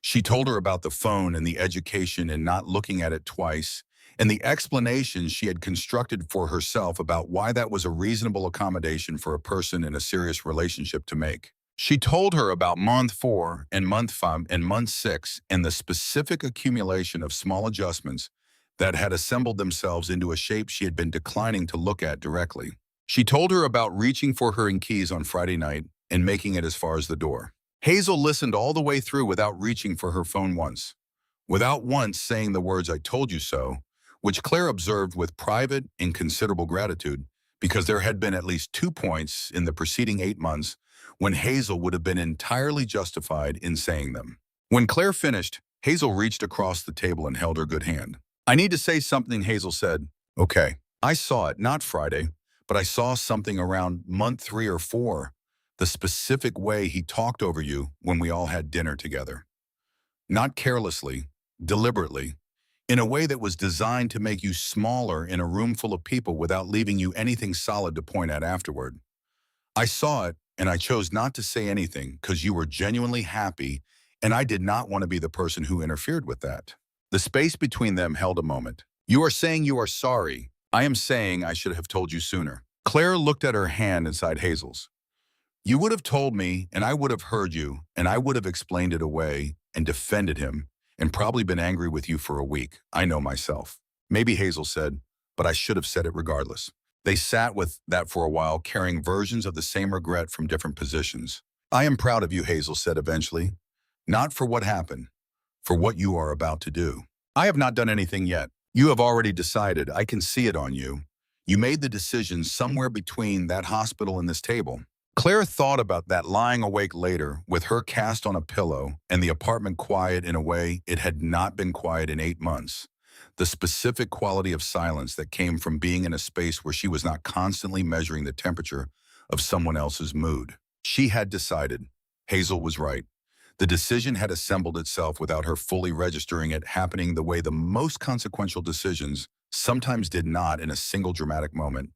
She told her about the phone and the education and not looking at it twice, and the explanations she had constructed for herself about why that was a reasonable accommodation for a person in a serious relationship to make. She told her about month 4 and month 5 and month 6 and the specific accumulation of small adjustments that had assembled themselves into a shape she had been declining to look at directly. She told her about reaching for her keys on Friday night and making it as far as the door. Hazel listened all the way through without reaching for her phone once, without once saying the words "I told you so," which Claire observed with private and considerable gratitude, because there had been at least 2 points in the preceding 8 months when Hazel would have been entirely justified in saying them. When Claire finished, Hazel reached across the table and held her good hand. "I need to say something," Hazel said. "Okay. I saw it, not Friday, but I saw something around month 3 or 4, the specific way he talked over you when we all had dinner together. Not carelessly, deliberately, in a way that was designed to make you smaller in a room full of people without leaving you anything solid to point at afterward. I saw it, and I chose not to say anything because you were genuinely happy, and I did not want to be the person who interfered with that." The space between them held a moment. "You are saying you are sorry. I am saying I should have told you sooner." Claire looked at her hand inside Hazel's. "You would have told me, and I would have heard you, and I would have explained it away and defended him, and probably been angry with you for a week. I know myself." "Maybe," Hazel said, "but I should have said it regardless." They sat with that for a while, carrying versions of the same regret from different positions. "I am proud of you," Hazel said eventually. "Not for what happened, for what you are about to do." "I have not done anything yet. You have already decided. I can see it on you. You made the decision somewhere between that hospital and this table." Claire thought about that lying awake later with her cast on a pillow and the apartment quiet in a way it had not been quiet in 8 months. The specific quality of silence that came from being in a space where she was not constantly measuring the temperature of someone else's mood. She had decided. Hazel was right. The decision had assembled itself without her fully registering it, happening the way the most consequential decisions sometimes did not in a single dramatic moment,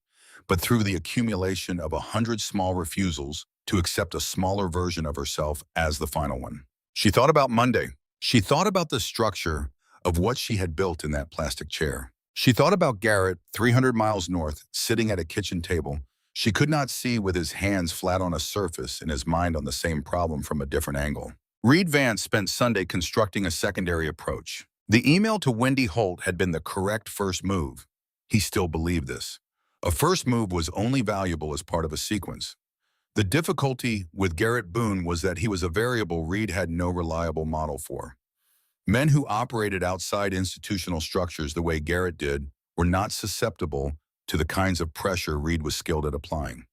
but through the accumulation of 100 small refusals to accept a smaller version of herself as the final one. She thought about Monday. She thought about the structure of what she had built in that plastic chair. She thought about Garrett, 300 miles north, sitting at a kitchen table. She could not see with his hands flat on a surface and his mind on the same problem from a different angle. Reed Vance spent Sunday constructing a secondary approach. The email to Wendy Holt had been the correct first move. He still believed this. A first move was only valuable as part of a sequence. The difficulty with Garrett Boone was that he was a variable Reed had no reliable model for. Men who operated outside institutional structures the way Garrett did were not susceptible to the kinds of pressure Reed was skilled at applying.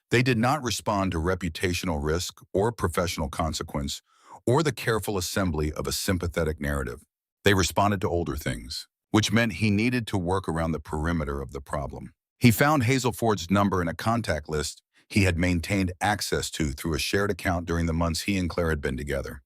They did not respond to reputational risk or professional consequence or the careful assembly of a sympathetic narrative. They responded to older things, which meant he needed to work around the perimeter of the problem. He found Hazel Ford's number in a contact list he had maintained access to through a shared account during the months he and Claire had been together.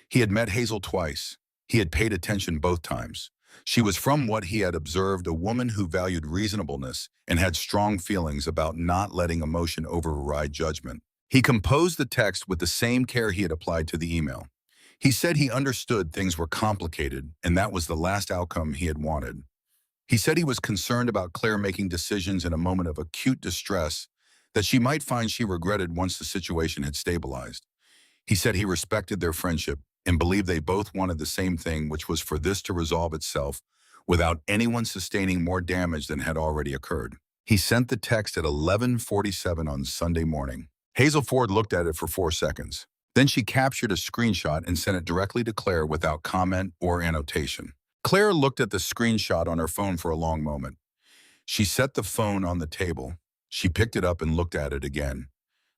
He had met Hazel twice. He had paid attention both times. She was, from what he had observed, a woman who valued reasonableness and had strong feelings about not letting emotion override judgment. He composed the text with the same care he had applied to the email. He said he understood things were complicated, and that was the last outcome he had wanted. He said he was concerned about Claire making decisions in a moment of acute distress that she might find she regretted once the situation had stabilized. He said he respected their friendship and believed they both wanted the same thing, which was for this to resolve itself without anyone sustaining more damage than had already occurred. He sent the text at 11:47 on Sunday morning. Hazel Ford looked at it for 4 seconds. Then she captured a screenshot and sent it directly to Claire without comment or annotation. Claire looked at the screenshot on her phone for a long moment. She set the phone on the table. She picked it up and looked at it again.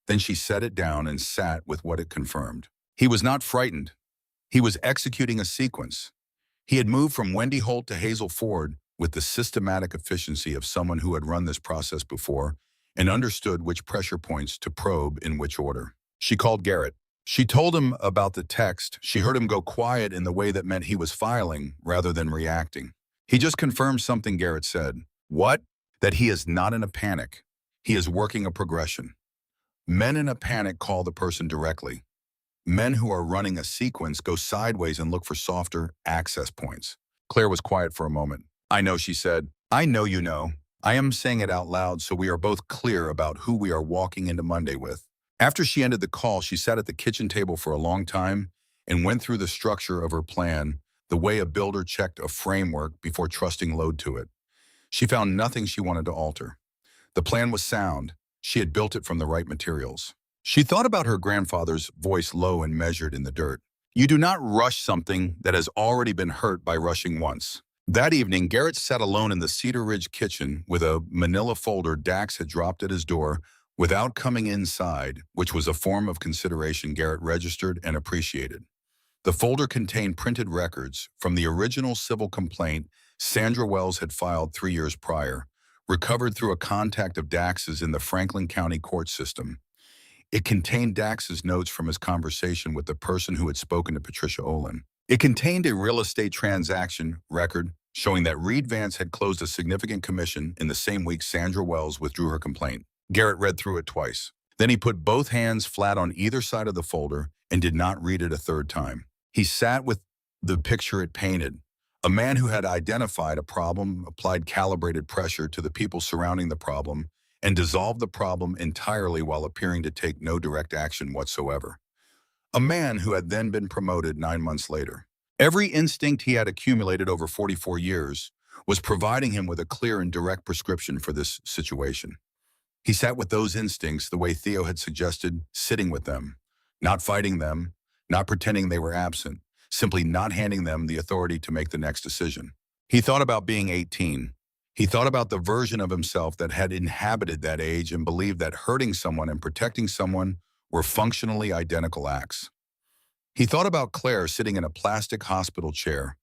Then she set it down and sat with what it confirmed. He was not frightened. He was executing a sequence. He had moved from Wendy Holt to Hazel Ford with the systematic efficiency of someone who had run this process before and understood which pressure points to probe in which order. She called Garrett. She told him about the text. She heard him go quiet in the way that meant he was filing rather than reacting. He just confirmed something Garrett said. What? That he is not in a panic. He is working a progression. Men in a panic call the person directly. Men who are running a sequence go sideways and look for softer access points. Claire was quiet for a moment. I know, she said. I know you know. I am saying it out loud so we are both clear about who we are walking into Monday with. After she ended the call, she sat at the kitchen table for a long time and went through the structure of her plan, the way a builder checked a framework before trusting load to it. She found nothing she wanted to alter. The plan was sound. She had built it from the right materials. She thought about her grandfather's voice, low and measured in the dirt. You do not rush something that has already been hurt by rushing once. That evening, Garrett sat alone in the Cedar Ridge kitchen with a manila folder Dax had dropped at his door without coming inside, which was a form of consideration Garrett registered and appreciated. The folder contained printed records from the original civil complaint Sandra Wells had filed 3 years prior, recovered through a contact of Dax's in the Franklin County court system. It contained Dax's notes from his conversation with the person who had spoken to Patricia Olin. It contained a real estate transaction record showing that Reed Vance had closed a significant commission in the same week Sandra Wells withdrew her complaint. Garrett read through it twice. Then he put both hands flat on either side of the folder and did not read it a third time. He sat with the picture it painted. A man who had identified a problem, applied calibrated pressure to the people surrounding the problem, and dissolved the problem entirely while appearing to take no direct action whatsoever. A man who had then been promoted 9 months later. Every instinct he had accumulated over 44 years was providing him with a clear and direct prescription for this situation. He sat with those instincts the way Theo had suggested, sitting with them, not fighting them, not pretending they were absent, simply not handing them the authority to make the next decision. He thought about being 18. He thought about the version of himself that had inhabited that age and believed that hurting someone and protecting someone were functionally identical acts. He thought about Claire sitting in a plastic hospital chair,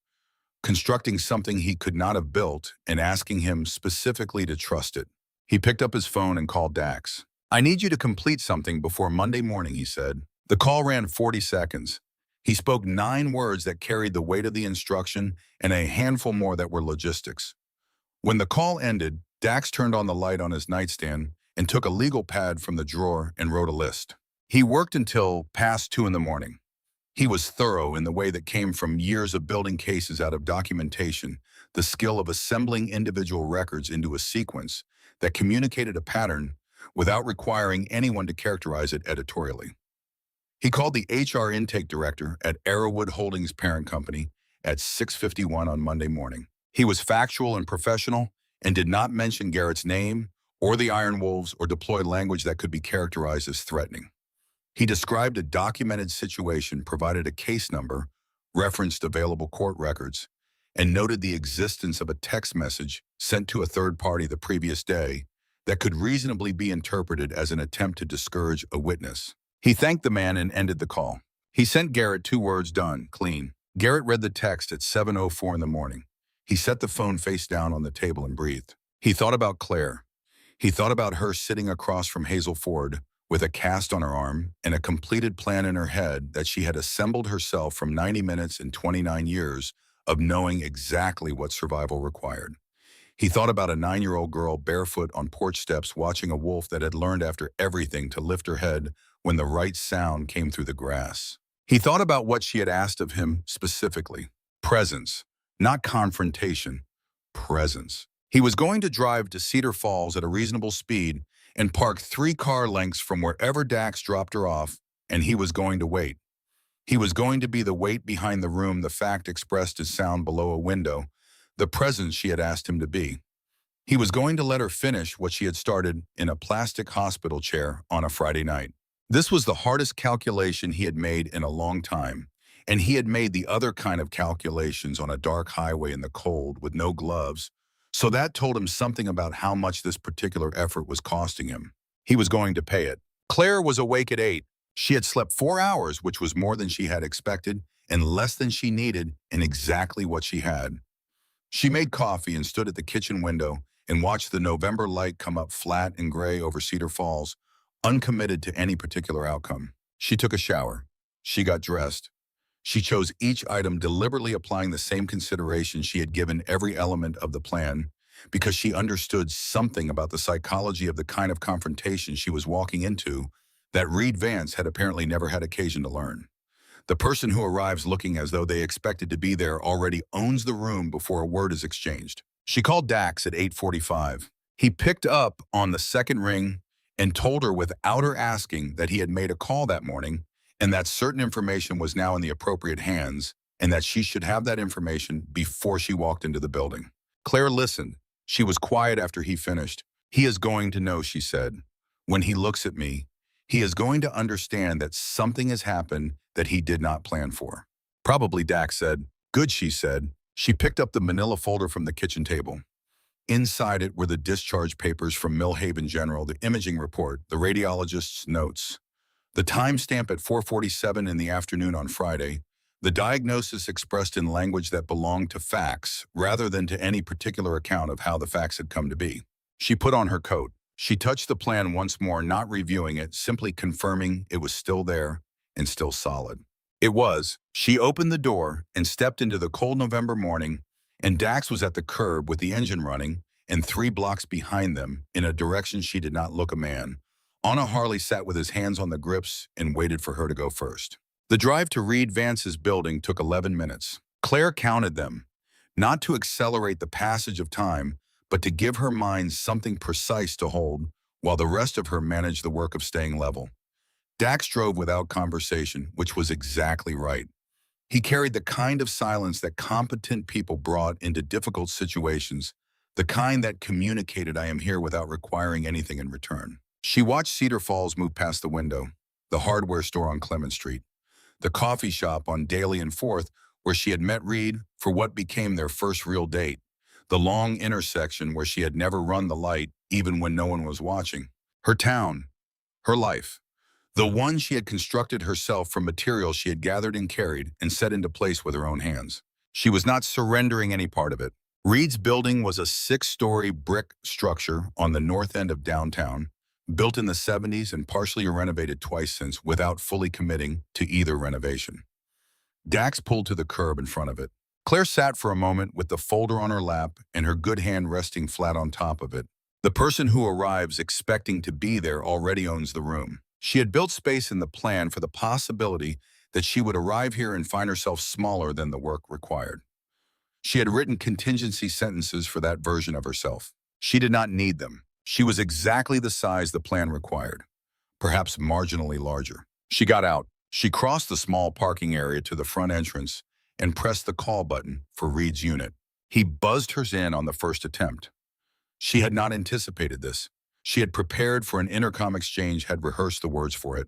constructing something he could not have built and asking him specifically to trust it. He picked up his phone and called Dax. I need you to complete something before Monday morning, he said. The call ran 40 seconds. He spoke 9 words that carried the weight of the instruction and a handful more that were logistics. When the call ended, Dax turned on the light on his nightstand and took a legal pad from the drawer and wrote a list. He worked until past 2 in the morning. He was thorough in the way that came from years of building cases out of documentation, the skill of assembling individual records into a sequence that communicated a pattern without requiring anyone to characterize it editorially. He called the HR intake director at Arrowwood Holdings parent company at 6:51 on Monday morning. He was factual and professional and did not mention Garrett's name or the Iron Wolves or deploy language that could be characterized as threatening. He described a documented situation, provided a case number, referenced available court records, and noted the existence of a text message sent to a third party the previous day that could reasonably be interpreted as an attempt to discourage a witness. He thanked the man and ended the call. He sent Garrett 2 words: done, clean. Garrett read the text at 7:04 in the morning. He set the phone face down on the table and breathed. He thought about Claire. He thought about her sitting across from Hazel Ford with a cast on her arm and a completed plan in her head that she had assembled herself from 90 minutes and 29 years of knowing exactly what survival required. He thought about a 9-year-old girl barefoot on porch steps watching a wolf that had learned after everything to lift her head when the right sound came through the grass. He thought about what she had asked of him specifically. Presence, not confrontation, presence. He was going to drive to Cedar Falls at a reasonable speed and park 3 car lengths from wherever Dax dropped her off, and he was going to wait. He was going to be the weight behind the room, the fact expressed as sound below a window, the presence she had asked him to be. He was going to let her finish what she had started in a plastic hospital chair on a Friday night. This was the hardest calculation he had made in a long time, and he had made the other kind of calculations on a dark highway in the cold with no gloves, so that told him something about how much this particular effort was costing him. He was going to pay it. Claire was awake at 8. She had slept 4 hours, which was more than she had expected and less than she needed and exactly what she had. She made coffee and stood at the kitchen window and watched the November light come up flat and gray over Cedar Falls, uncommitted to any particular outcome. She took a shower. She got dressed. She chose each item, deliberately applying the same consideration she had given every element of the plan, because she understood something about the psychology of the kind of confrontation she was walking into that Reed Vance had apparently never had occasion to learn. The person who arrives looking as though they expected to be there already owns the room before a word is exchanged. She called Dax at 8:45. He picked up on the second ring and told her without her asking that he had made a call that morning and that certain information was now in the appropriate hands and that she should have that information before she walked into the building. Claire listened. She was quiet after he finished. He is going to know, she said. When he looks at me, he is going to understand that something has happened that he did not plan for. Probably, Dax said. Good, she said. She picked up the manila folder from the kitchen table. Inside it were the discharge papers from Millhaven General, the imaging report, the radiologist's notes, the timestamp at 4:47 in the afternoon on Friday, the diagnosis expressed in language that belonged to facts rather than to any particular account of how the facts had come to be. She put on her coat. She touched the plan once more, not reviewing it, simply confirming it was still there and still solid. It was. She opened the door and stepped into the cold November morning, and Dax was at the curb with the engine running, and 3 blocks behind them, in a direction she did not look a man. On a Harley sat with his hands on the grips and waited for her to go first. The drive to Reed Vance's building took 11 minutes. Claire counted them, not to accelerate the passage of time, but to give her mind something precise to hold, while the rest of her managed the work of staying level. Dax drove without conversation, which was exactly right. He carried the kind of silence that competent people brought into difficult situations, the kind that communicated I am here without requiring anything in return. She watched Cedar Falls move past the window, the hardware store on Clement Street, the coffee shop on Daly and Fourth where she had met Reed for what became their first real date, the long intersection where she had never run the light even when no one was watching. Her town, her life. The one she had constructed herself from materials she had gathered and carried and set into place with her own hands. She was not surrendering any part of it. Reed's building was a 6-story brick structure on the north end of downtown, built in the 70s and partially renovated twice since without fully committing to either renovation. Dax pulled to the curb in front of it. Claire sat for a moment with the folder on her lap and her good hand resting flat on top of it. The person who arrives expecting to be there already owns the room. She had built space in the plan for the possibility that she would arrive here and find herself smaller than the work required. She had written contingency sentences for that version of herself. She did not need them. She was exactly the size the plan required, perhaps marginally larger. She got out. She crossed the small parking area to the front entrance and pressed the call button for Reed's unit. He buzzed hers in on the first attempt. She had not anticipated this. She had prepared for an intercom exchange, had rehearsed the words for it.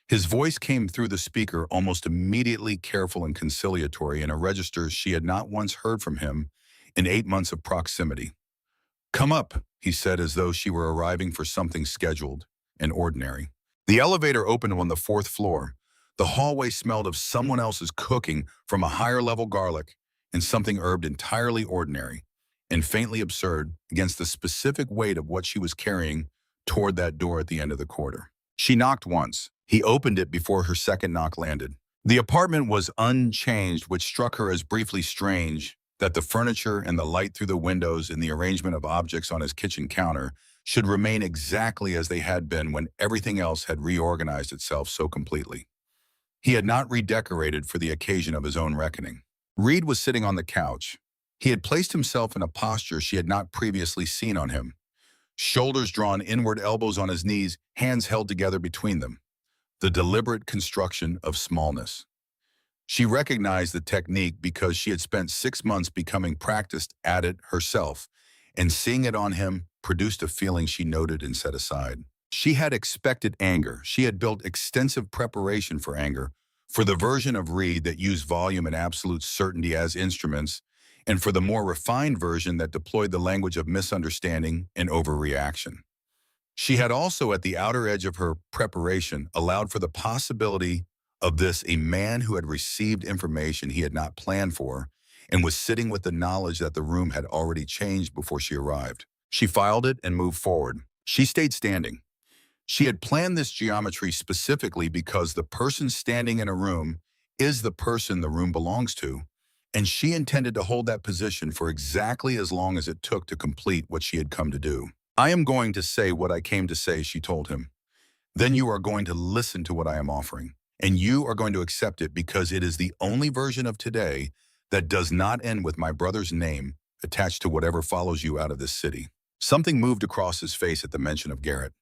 His voice came through the speaker almost immediately, careful and conciliatory in a register she had not once heard from him in 8 months of proximity. "Come up," he said, as though she were arriving for something scheduled and ordinary. The elevator opened on the 4th floor. The hallway smelled of someone else's cooking from a higher-level garlic and something herbed entirely ordinary and faintly absurd against the specific weight of what she was carrying toward that door at the end of the corridor. She knocked once. He opened it before her second knock landed. The apartment was unchanged, which struck her as briefly strange that the furniture and the light through the windows and the arrangement of objects on his kitchen counter should remain exactly as they had been when everything else had reorganized itself so completely. He had not redecorated for the occasion of his own reckoning. Reed was sitting on the couch. He had placed himself in a posture she had not previously seen on him. Shoulders drawn inward, elbows on his knees, hands held together between them. The deliberate construction of smallness. She recognized the technique because she had spent 6 months becoming practiced at it herself, and seeing it on him produced a feeling she noted and set aside. She had expected anger. She had built extensive preparation for anger, for the version of Reed that used volume and absolute certainty as instruments, and for the more refined version that deployed the language of misunderstanding and overreaction. She had also, at the outer edge of her preparation, allowed for the possibility of this, a man who had received information he had not planned for and was sitting with the knowledge that the room had already changed before she arrived. She filed it and moved forward. She stayed standing. She had planned this geometry specifically because the person standing in a room is the person the room belongs to, and she intended to hold that position for exactly as long as it took to complete what she had come to do. I am going to say what I came to say, she told him. Then you are going to listen to what I am offering, and you are going to accept it because it is the only version of today that does not end with my brother's name attached to whatever follows you out of this city. Something moved across his face at the mention of Garrett.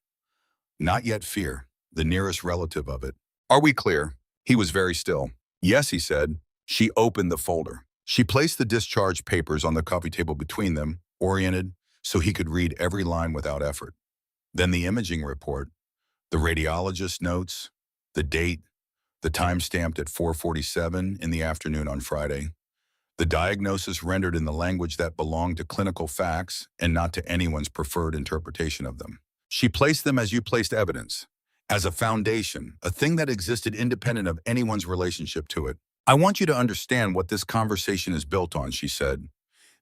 Not yet fear, the nearest relative of it. Are we clear? He was very still. Yes, he said. She opened the folder. She placed the discharge papers on the coffee table between them, oriented, so he could read every line without effort. Then the imaging report, the radiologist's notes, the date, the time stamped at 4:47 in the afternoon on Friday, the diagnosis rendered in the language that belonged to clinical facts and not to anyone's preferred interpretation of them. She placed them as you placed evidence, as a foundation, a thing that existed independent of anyone's relationship to it. I want you to understand what this conversation is built on, she said.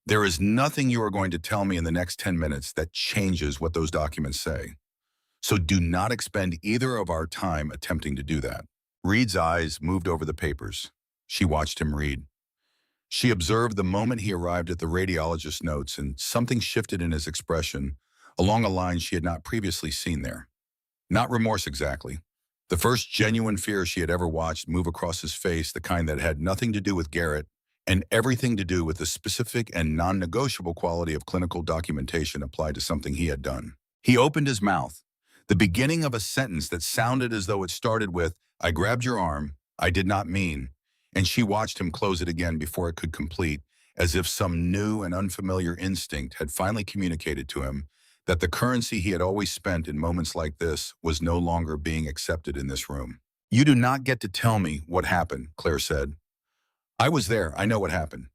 There is nothing you are going to tell me in the next 10 minutes that changes what those documents say. So do not expend either of our time attempting to do that. Reed's eyes moved over the papers. She watched him read. She observed the moment he arrived at the radiologist's notes, and something shifted in his expression along a line she had not previously seen there. Not remorse exactly. The first genuine fear she had ever watched move across his face, the kind that had nothing to do with Garrett and everything to do with the specific and non-negotiable quality of clinical documentation applied to something he had done. He opened his mouth, the beginning of a sentence that sounded as though it started with, "I grabbed your arm, I did not mean," and she watched him close it again before it could complete, as if some new and unfamiliar instinct had finally communicated to him that the currency he had always spent in moments like this was no longer being accepted in this room. You do not get to tell me what happened, Claire said. I was there, I know what happened.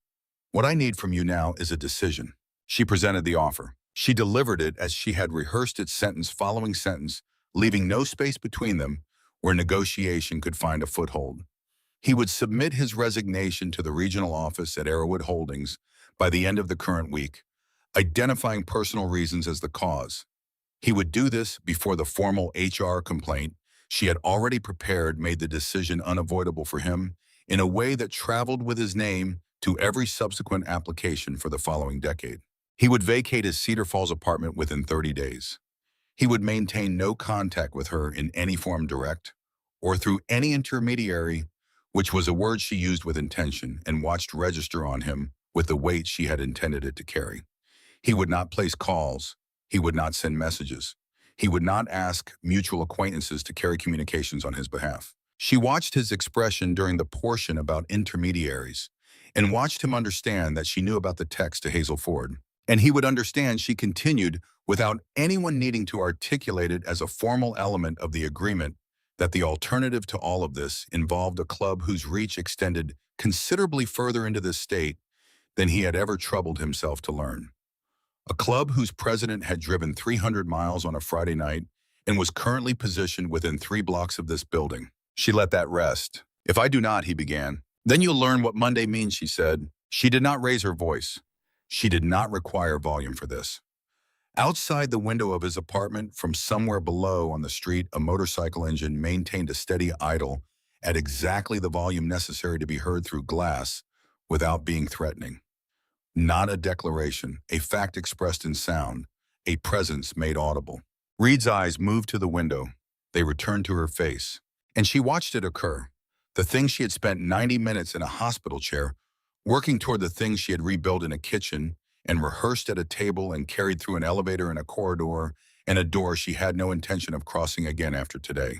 What I need from you now is a decision. She presented the offer. She delivered it as she had rehearsed it sentence following sentence, leaving no space between them where negotiation could find a foothold. He would submit his resignation to the regional office at Arrowwood Holdings by the end of the current week, identifying personal reasons as the cause. He would do this before the formal HR complaint she had already prepared made the decision unavoidable for him in a way that traveled with his name to every subsequent application for the following decade. He would vacate his Cedar Falls apartment within 30 days. He would maintain no contact with her in any form, direct or through any intermediary, which was a word she used with intention and watched register on him with the weight she had intended it to carry. He would not place calls. He would not send messages. He would not ask mutual acquaintances to carry communications on his behalf. She watched his expression during the portion about intermediaries and watched him understand that she knew about the text to Hazel Ford. And he would understand she continued without anyone needing to articulate it as a formal element of the agreement that the alternative to all of this involved a club whose reach extended considerably further into this state than he had ever troubled himself to learn. A club whose president had driven 300 miles on a Friday night and was currently positioned within 3 blocks of this building. She let that rest. If I do not, he began. Then you'll learn what Monday means, she said. She did not raise her voice. She did not require volume for this. Outside the window of his apartment, from somewhere below on the street, a motorcycle engine maintained a steady idle at exactly the volume necessary to be heard through glass without being threatening. Not a declaration, a fact expressed in sound, a presence made audible. Reed's eyes moved to the window. They returned to her face, and she watched it occur. The thing she had spent 90 minutes in a hospital chair, working toward the thing she had rebuilt in a kitchen and rehearsed at a table and carried through an elevator and a corridor and a door she had no intention of crossing again after today.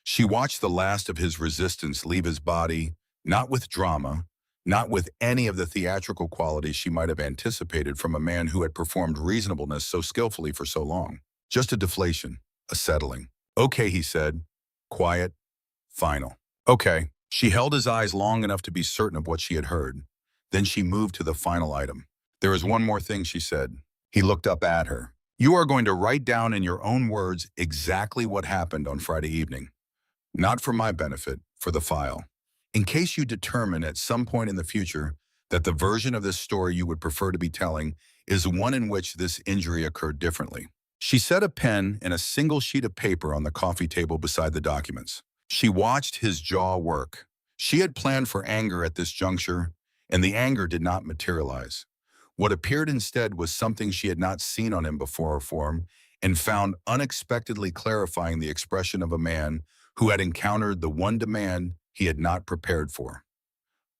She watched the last of his resistance leave his body, not with drama, not with any of the theatrical qualities she might have anticipated from a man who had performed reasonableness so skillfully for so long. Just a deflation, a settling. Okay, he said. Quiet, final. Okay. She held his eyes long enough to be certain of what she had heard. Then she moved to the final item. There is one more thing, she said. He looked up at her. You are going to write down in your own words exactly what happened on Friday evening. Not for my benefit, for the file. In case you determine at some point in the future that the version of this story you would prefer to be telling is one in which this injury occurred differently. She set a pen and a single sheet of paper on the coffee table beside the documents. She watched his jaw work. She had planned for anger at this juncture, and the anger did not materialize. What appeared instead was something she had not seen on him before or form, and found unexpectedly clarifying the expression of a man who had encountered the one demand he had not prepared for.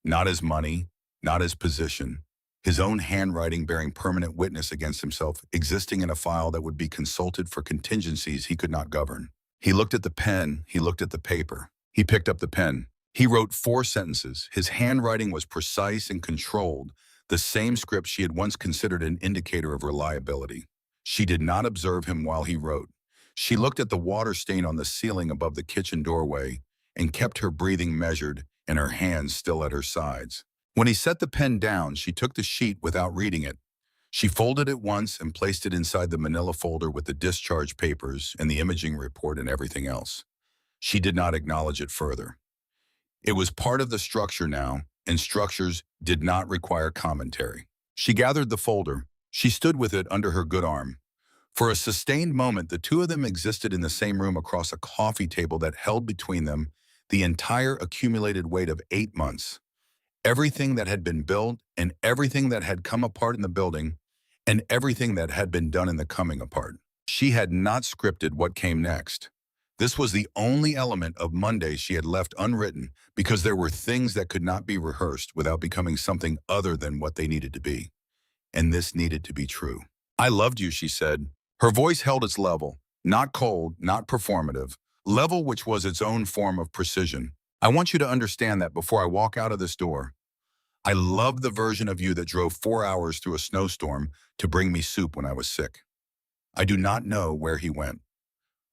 Not his money, not his position, his own handwriting bearing permanent witness against himself, existing in a file that would be consulted for contingencies he could not govern. He looked at the pen, he looked at the paper. He picked up the pen. He wrote 4 sentences. His handwriting was precise and controlled, the same script she had once considered an indicator of reliability. She did not observe him while he wrote. She looked at the water stain on the ceiling above the kitchen doorway and kept her breathing measured and her hands still at her sides. When he set the pen down, she took the sheet without reading it. She folded it once and placed it inside the manila folder with the discharge papers and the imaging report and everything else. She did not acknowledge it further. It was part of the structure now, and structures did not require commentary. She gathered the folder. She stood with it under her good arm. For a sustained moment, the two of them existed in the same room across a coffee table that held between them the entire accumulated weight of 8 months. Everything that had been built and everything that had come apart in the building and everything that had been done in the coming apart. She had not scripted what came next. This was the only element of Monday she had left unwritten because there were things that could not be rehearsed without becoming something other than what they needed to be. And this needed to be true. "I loved you," she said. Her voice held its level, not cold, not performative, level which was its own form of precision. "I want you to understand that before I walk out of this door. I loved the version of you that drove 4 hours through a snowstorm to bring me soup when I was sick. I do not know where he went.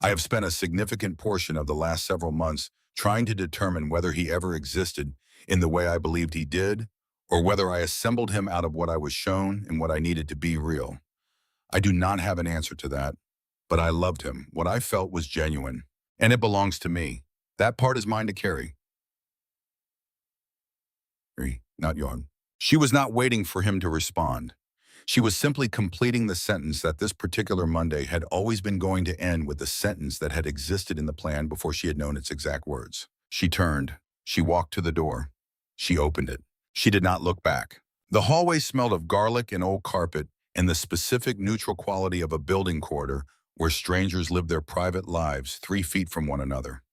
I have spent a significant portion of the last several months trying to determine whether he ever existed in the way I believed he did, or whether I assembled him out of what I was shown and what I needed to be real. I do not have an answer to that, but I loved him. What I felt was genuine, and it belongs to me. That part is mine to carry. Not yours." She was not waiting for him to respond. She was simply completing the sentence that this particular Monday had always been going to end with the sentence that had existed in the plan before she had known its exact words. She turned. She walked to the door. She opened it. She did not look back. The hallway smelled of garlic and old carpet and the specific neutral quality of a building corridor where strangers lived their private lives 3 feet from one another.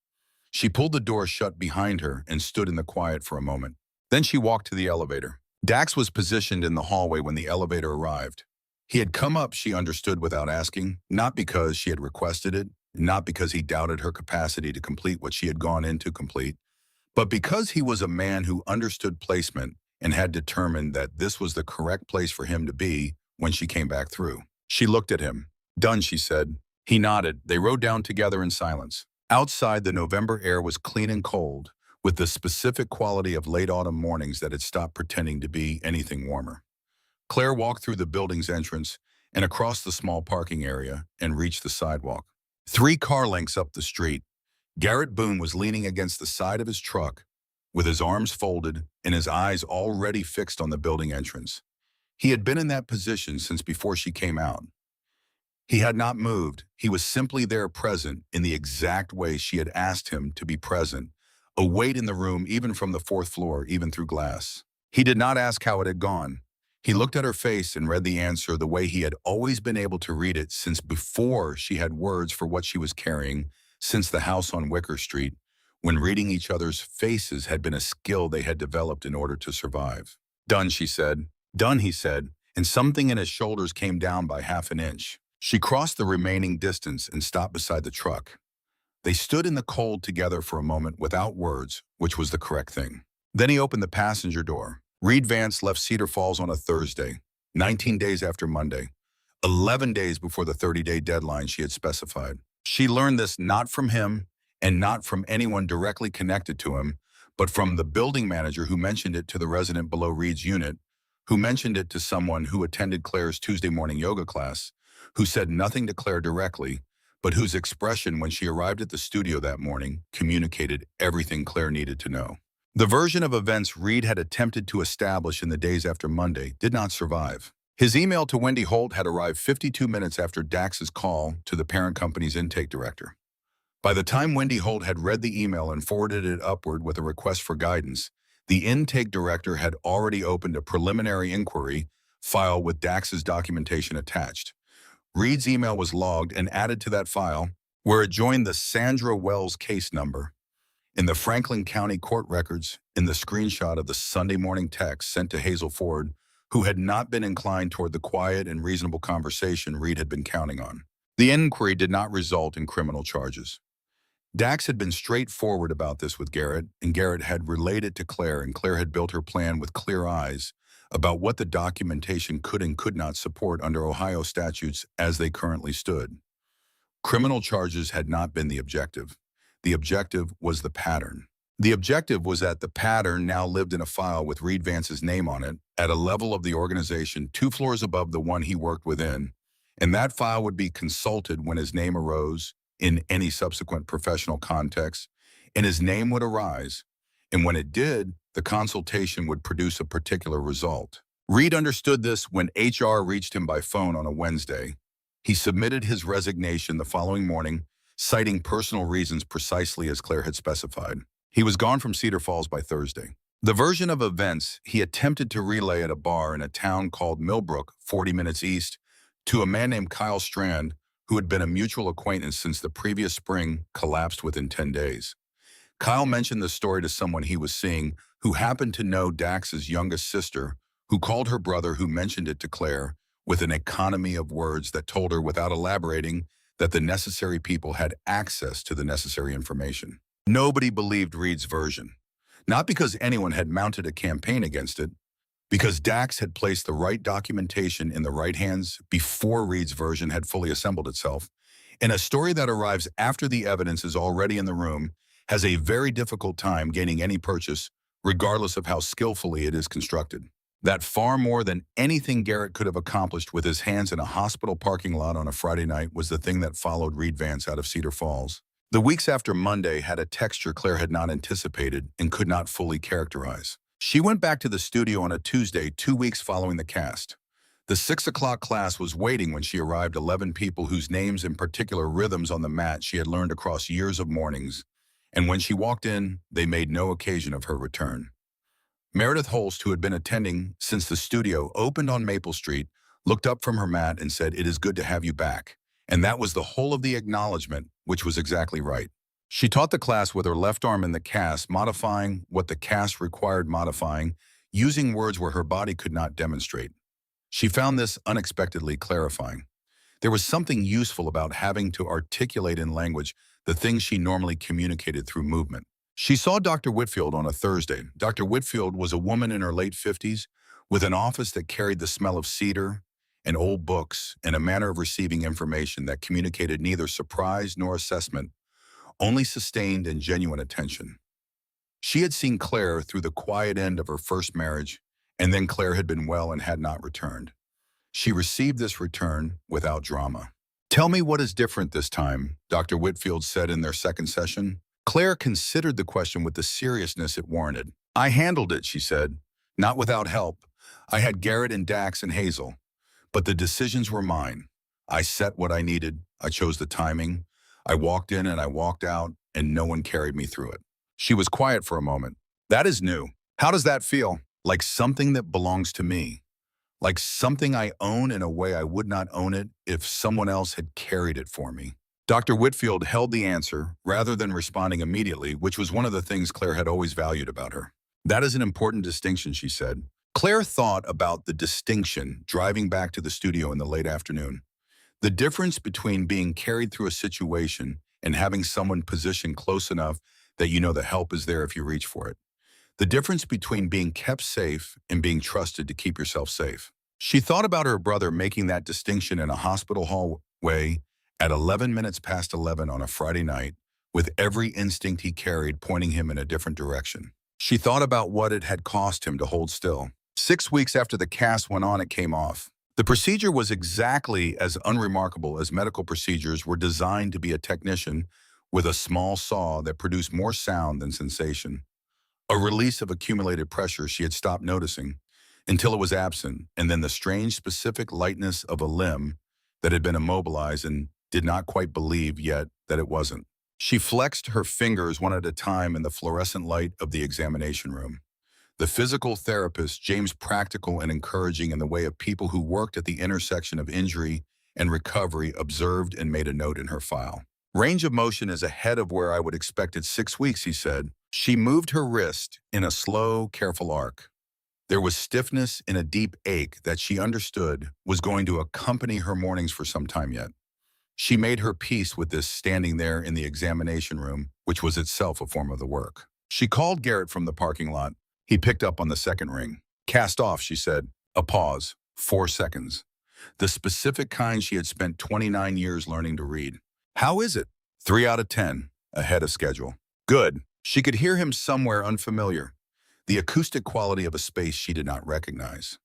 She pulled the door shut behind her and stood in the quiet for a moment. Then she walked to the elevator. Dax was positioned in the hallway when the elevator arrived. He had come up, she understood without asking, not because she had requested it, not because he doubted her capacity to complete what she had gone in to complete, but because he was a man who understood placement and had determined that this was the correct place for him to be when she came back through. She looked at him. "Done," she said. He nodded. They rode down together in silence. Outside, the November air was clean and cold, with the specific quality of late autumn mornings that had stopped pretending to be anything warmer. Claire walked through the building's entrance and across the small parking area and reached the sidewalk. 3 car lengths up the street, Garrett Boone was leaning against the side of his truck with his arms folded and his eyes already fixed on the building entrance. He had been in that position since before she came out. He had not moved. He was simply there, present in the exact way she had asked him to be present, a weight in the room even from the 4th floor, even through glass. He did not ask how it had gone. He looked at her face and read the answer the way he had always been able to read it since before she had words for what she was carrying, since the house on Wicker Street, when reading each other's faces had been a skill they had developed in order to survive. "Done," she said. "Done," he said, and something in his shoulders came down by half an inch. She crossed the remaining distance and stopped beside the truck. They stood in the cold together for a moment without words, which was the correct thing. Then he opened the passenger door. Reed Vance left Cedar Falls on a Thursday, 19 days after Monday, 11 days before the 30-day deadline she had specified. She learned this not from him and not from anyone directly connected to him, but from the building manager who mentioned it to the resident below Reed's unit, who mentioned it to someone who attended Claire's Tuesday morning yoga class, who said nothing to Claire directly, but whose expression when she arrived at the studio that morning communicated everything Claire needed to know. The version of events Reed had attempted to establish in the days after Monday did not survive. His email to Wendy Holt had arrived 52 minutes after Dax's call to the parent company's intake director. By the time Wendy Holt had read the email and forwarded it upward with a request for guidance, the intake director had already opened a preliminary inquiry file with Dax's documentation attached. Reed's email was logged and added to that file, where it joined the Sandra Wells case number. In the Franklin County court records, in the screenshot of the Sunday morning text sent to Hazel Ford, who had not been inclined toward the quiet and reasonable conversation Reed had been counting on. The inquiry did not result in criminal charges. Dax had been straightforward about this with Garrett, and Garrett had relayed it to Claire, and Claire had built her plan with clear eyes about what the documentation could and could not support under Ohio statutes as they currently stood. Criminal charges had not been the objective. The objective was the pattern. The objective was that the pattern now lived in a file with Reed Vance's name on it at a level of the organization 2 floors above the one he worked within, and that file would be consulted when his name arose in any subsequent professional context, and his name would arise, and when it did, the consultation would produce a particular result. Reed understood this when HR reached him by phone on a Wednesday. He submitted his resignation the following morning, citing personal reasons precisely as Claire had specified. He was gone from Cedar Falls by Thursday. The version of events he attempted to relay at a bar in a town called Millbrook, 40 minutes east, to a man named Kyle Strand, who had been a mutual acquaintance since the previous spring, collapsed within 10 days. Kyle mentioned the story to someone he was seeing who happened to know Dax's youngest sister, who called her brother, who mentioned it to Claire with an economy of words that told her without elaborating that the necessary people had access to the necessary information. Nobody believed Reed's version, not because anyone had mounted a campaign against it, because Dax had placed the right documentation in the right hands before Reed's version had fully assembled itself, and a story that arrives after the evidence is already in the room has a very difficult time gaining any purchase, regardless of how skillfully it is constructed. That far more than anything Garrett could have accomplished with his hands in a hospital parking lot on a Friday night was the thing that followed Reed Vance out of Cedar Falls. The weeks after Monday had a texture Claire had not anticipated and could not fully characterize. She went back to the studio on a Tuesday 2 weeks following the cast. The 6 o'clock class was waiting when she arrived, 11 people whose names and particular rhythms on the mat she had learned across years of mornings, and when she walked in, they made no occasion of her return. Meredith Holst, who had been attending since the studio opened on Maple Street, looked up from her mat and said, "It is good to have you back." And that was the whole of the acknowledgement, which was exactly right. She taught the class with her left arm in the cast, modifying what the cast required modifying, using words where her body could not demonstrate. She found this unexpectedly clarifying. There was something useful about having to articulate in language the things she normally communicated through movement. She saw Dr. Whitfield on a Thursday. Dr. Whitfield was a woman in her late 50s with an office that carried the smell of cedar and old books and a manner of receiving information that communicated neither surprise nor assessment, only sustained and genuine attention. She had seen Claire through the quiet end of her first marriage, and then Claire had been well and had not returned. She received this return without drama. "Tell me what is different this time," Dr. Whitfield said in their second session. Claire considered the question with the seriousness it warranted. "I handled it," she said, "not without help. I had Garrett and Dax and Hazel, but the decisions were mine. I set what I needed. I chose the timing. I walked in and I walked out, and no one carried me through it." She was quiet for a moment. "That is new. How does that feel?" "Like something that belongs to me. Like something I own in a way I would not own it if someone else had carried it for me." Dr. Whitfield held the answer rather than responding immediately, which was one of the things Claire had always valued about her. "That is an important distinction," she said. Claire thought about the distinction driving back to the studio in the late afternoon. The difference between being carried through a situation and having someone positioned close enough that you know the help is there if you reach for it. The difference between being kept safe and being trusted to keep yourself safe. She thought about her brother making that distinction in a hospital hallway at 11 minutes past 11 on a Friday night, with every instinct he carried pointing him in a different direction. She thought about what it had cost him to hold still. 6 weeks after the cast went on, it came off. The procedure was exactly as unremarkable as medical procedures were designed to be a technician with a small saw that produced more sound than sensation. A release of accumulated pressure she had stopped noticing, until it was absent, and then the strange specific lightness of a limb that had been immobilized and did not quite believe yet that it wasn't. She flexed her fingers one at a time in the fluorescent light of the examination room. The physical therapist, James, practical and encouraging in the way of people who worked at the intersection of injury and recovery, observed and made a note in her file. Range of motion is ahead of where I would expect at 6 weeks, he said. She moved her wrist in a slow, careful arc. There was stiffness in a deep ache that she understood was going to accompany her mornings for some time yet. She made her peace with this standing there in the examination room, which was itself a form of the work. She called Garrett from the parking lot. He picked up on the second ring. Cast off, she said. A pause. 4 seconds. The specific kind she had spent 29 years learning to read. How is it? 3 out of 10. Ahead of schedule. Good. She could hear him somewhere unfamiliar. The acoustic quality of a space she did not recognize.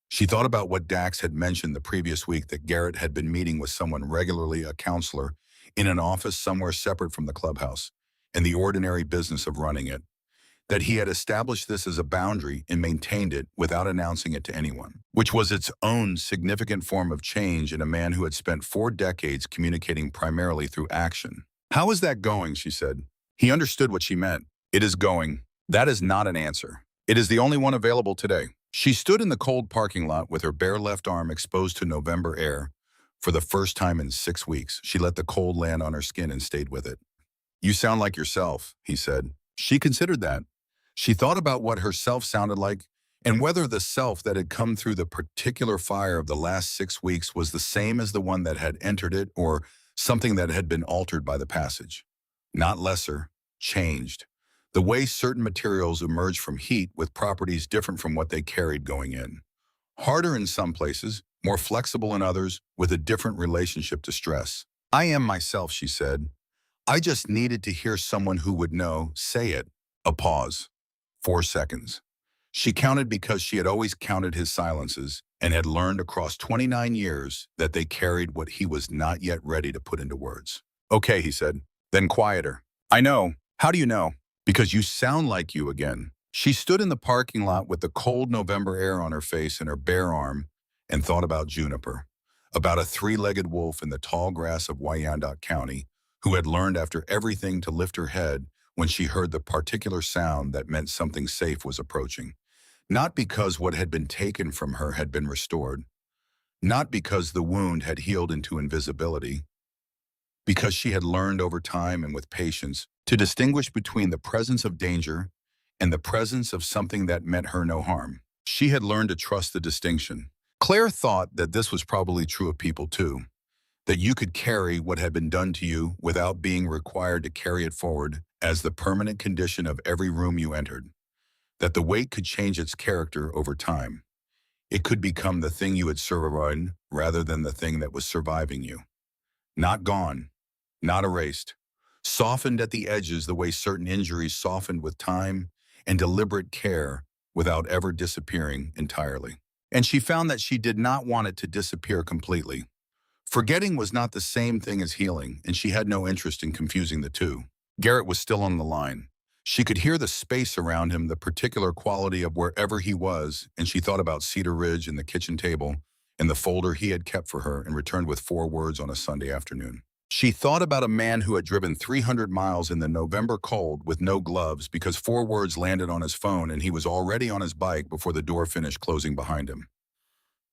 She thought about what Dax had mentioned the previous week, that Garrett had been meeting with someone regularly, a counselor, in an office somewhere separate from the clubhouse, and the ordinary business of running it. That he had established this as a boundary and maintained it without announcing it to anyone, which was its own significant form of change in a man who had spent 4 decades communicating primarily through action. How is that going, she said. He understood what she meant. It is going. That is not an answer. It is the only one available today. She stood in the cold parking lot with her bare left arm exposed to November air. For the first time in 6 weeks, she let the cold land on her skin and stayed with it. You sound like yourself, he said. She considered that. She thought about what herself sounded like and whether the self that had come through the particular fire of the last 6 weeks was the same as the one that had entered it, or something that had been altered by the passage. Not lesser, changed. The way certain materials emerge from heat with properties different from what they carried going in. Harder in some places, more flexible in others, with a different relationship to stress. I am myself, she said. I just needed to hear someone who would know, say it. A pause. 4 seconds. She counted because she had always counted his silences and had learned across 29 years that they carried what he was not yet ready to put into words. Okay, he said. Then quieter. I know. How do you know? Because you sound like you again. She stood in the parking lot with the cold November air on her face and her bare arm and thought about Juniper, about a 3-legged wolf in the tall grass of Wyandotte County who had learned after everything to lift her head when she heard the particular sound that meant something safe was approaching. Not because what had been taken from her had been restored, not because the wound had healed into invisibility, because she had learned over time and with patience to distinguish between the presence of danger and the presence of something that meant her no harm. She had learned to trust the distinction. Claire thought that this was probably true of people too, that you could carry what had been done to you without being required to carry it forward as the permanent condition of every room you entered, that the weight could change its character over time. It could become the thing you had survived rather than the thing that was surviving you. Not gone, not erased, softened at the edges the way certain injuries softened with time and deliberate care without ever disappearing entirely. And she found that she did not want it to disappear completely. Forgetting was not the same thing as healing, and she had no interest in confusing the two. Garrett was still on the line. She could hear the space around him, the particular quality of wherever he was, and she thought about Cedar Ridge and the kitchen table and the folder he had kept for her and returned with 4 words on a Sunday afternoon. She thought about a man who had driven 300 miles in the November cold with no gloves because 4 words landed on his phone and he was already on his bike before the door finished closing behind him.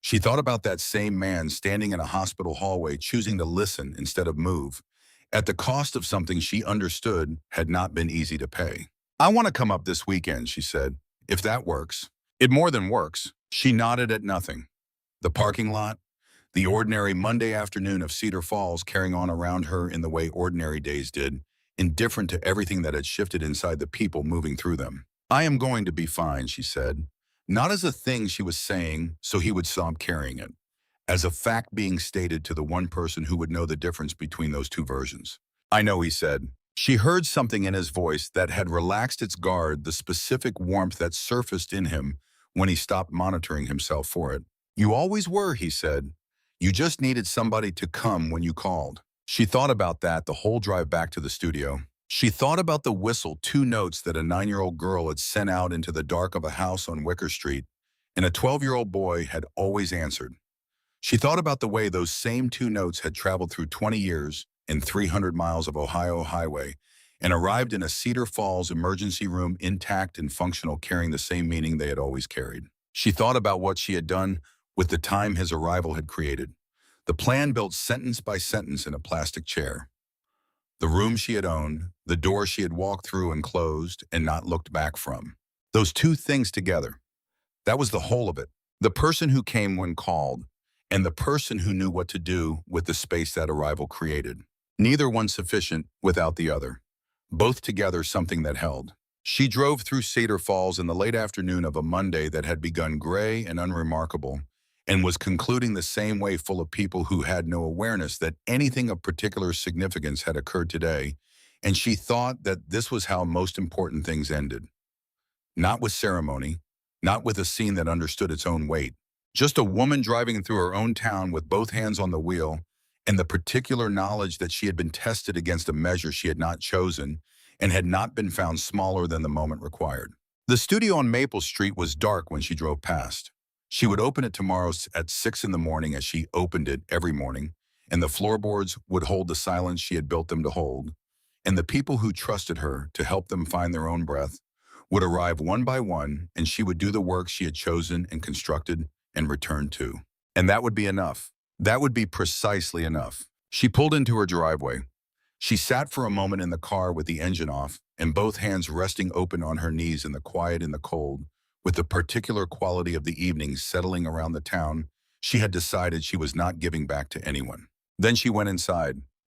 She thought about that same man standing in a hospital hallway choosing to listen instead of move, at the cost of something she understood had not been easy to pay. I want to come up this weekend, she said, if that works. It more than works. She nodded at nothing. The parking lot, the ordinary Monday afternoon of Cedar Falls carrying on around her in the way ordinary days did, indifferent to everything that had shifted inside the people moving through them. I am going to be fine, she said. Not as a thing she was saying so he would stop carrying it, as a fact being stated to the one person who would know the difference between those two versions. I know, he said. She heard something in his voice that had relaxed its guard, the specific warmth that surfaced in him when he stopped monitoring himself for it. You always were, he said. You just needed somebody to come when you called. She thought about that the whole drive back to the studio. She thought about the whistle, 2 notes that a 9-year-old girl had sent out into the dark of a house on Wicker Street, and a 12-year-old boy had always answered. She thought about the way those same two notes had traveled through 20 years and 300 miles of Ohio highway and arrived in a Cedar Falls emergency room intact and functional, carrying the same meaning they had always carried. She thought about what she had done with the time his arrival had created. The plan built sentence by sentence in a plastic chair. The room she had owned, the door she had walked through and closed and not looked back from. Those two things together, that was the whole of it. The person who came when called, and the person who knew what to do with the space that arrival created. Neither one sufficient without the other. Both together something that held. She drove through Cedar Falls in the late afternoon of a Monday that had begun gray and unremarkable, and was concluding the same way, full of people who had no awareness that anything of particular significance had occurred today, and she thought that this was how most important things ended. Not with ceremony, not with a scene that understood its own weight. Just a woman driving through her own town with both hands on the wheel, and the particular knowledge that she had been tested against a measure she had not chosen and had not been found smaller than the moment required. The studio on Maple Street was dark when she drove past. She would open it tomorrow at 6 in the morning, as she opened it every morning, and the floorboards would hold the silence she had built them to hold, and the people who trusted her to help them find their own breath would arrive one by one, and she would do the work she had chosen and constructed and return to. And that would be enough. That would be precisely enough. She pulled into her driveway. She sat for a moment in the car with the engine off and both hands resting open on her knees in the quiet and the cold. With the particular quality of the evening settling around the town, she had decided she was not giving back to anyone. Then she went inside.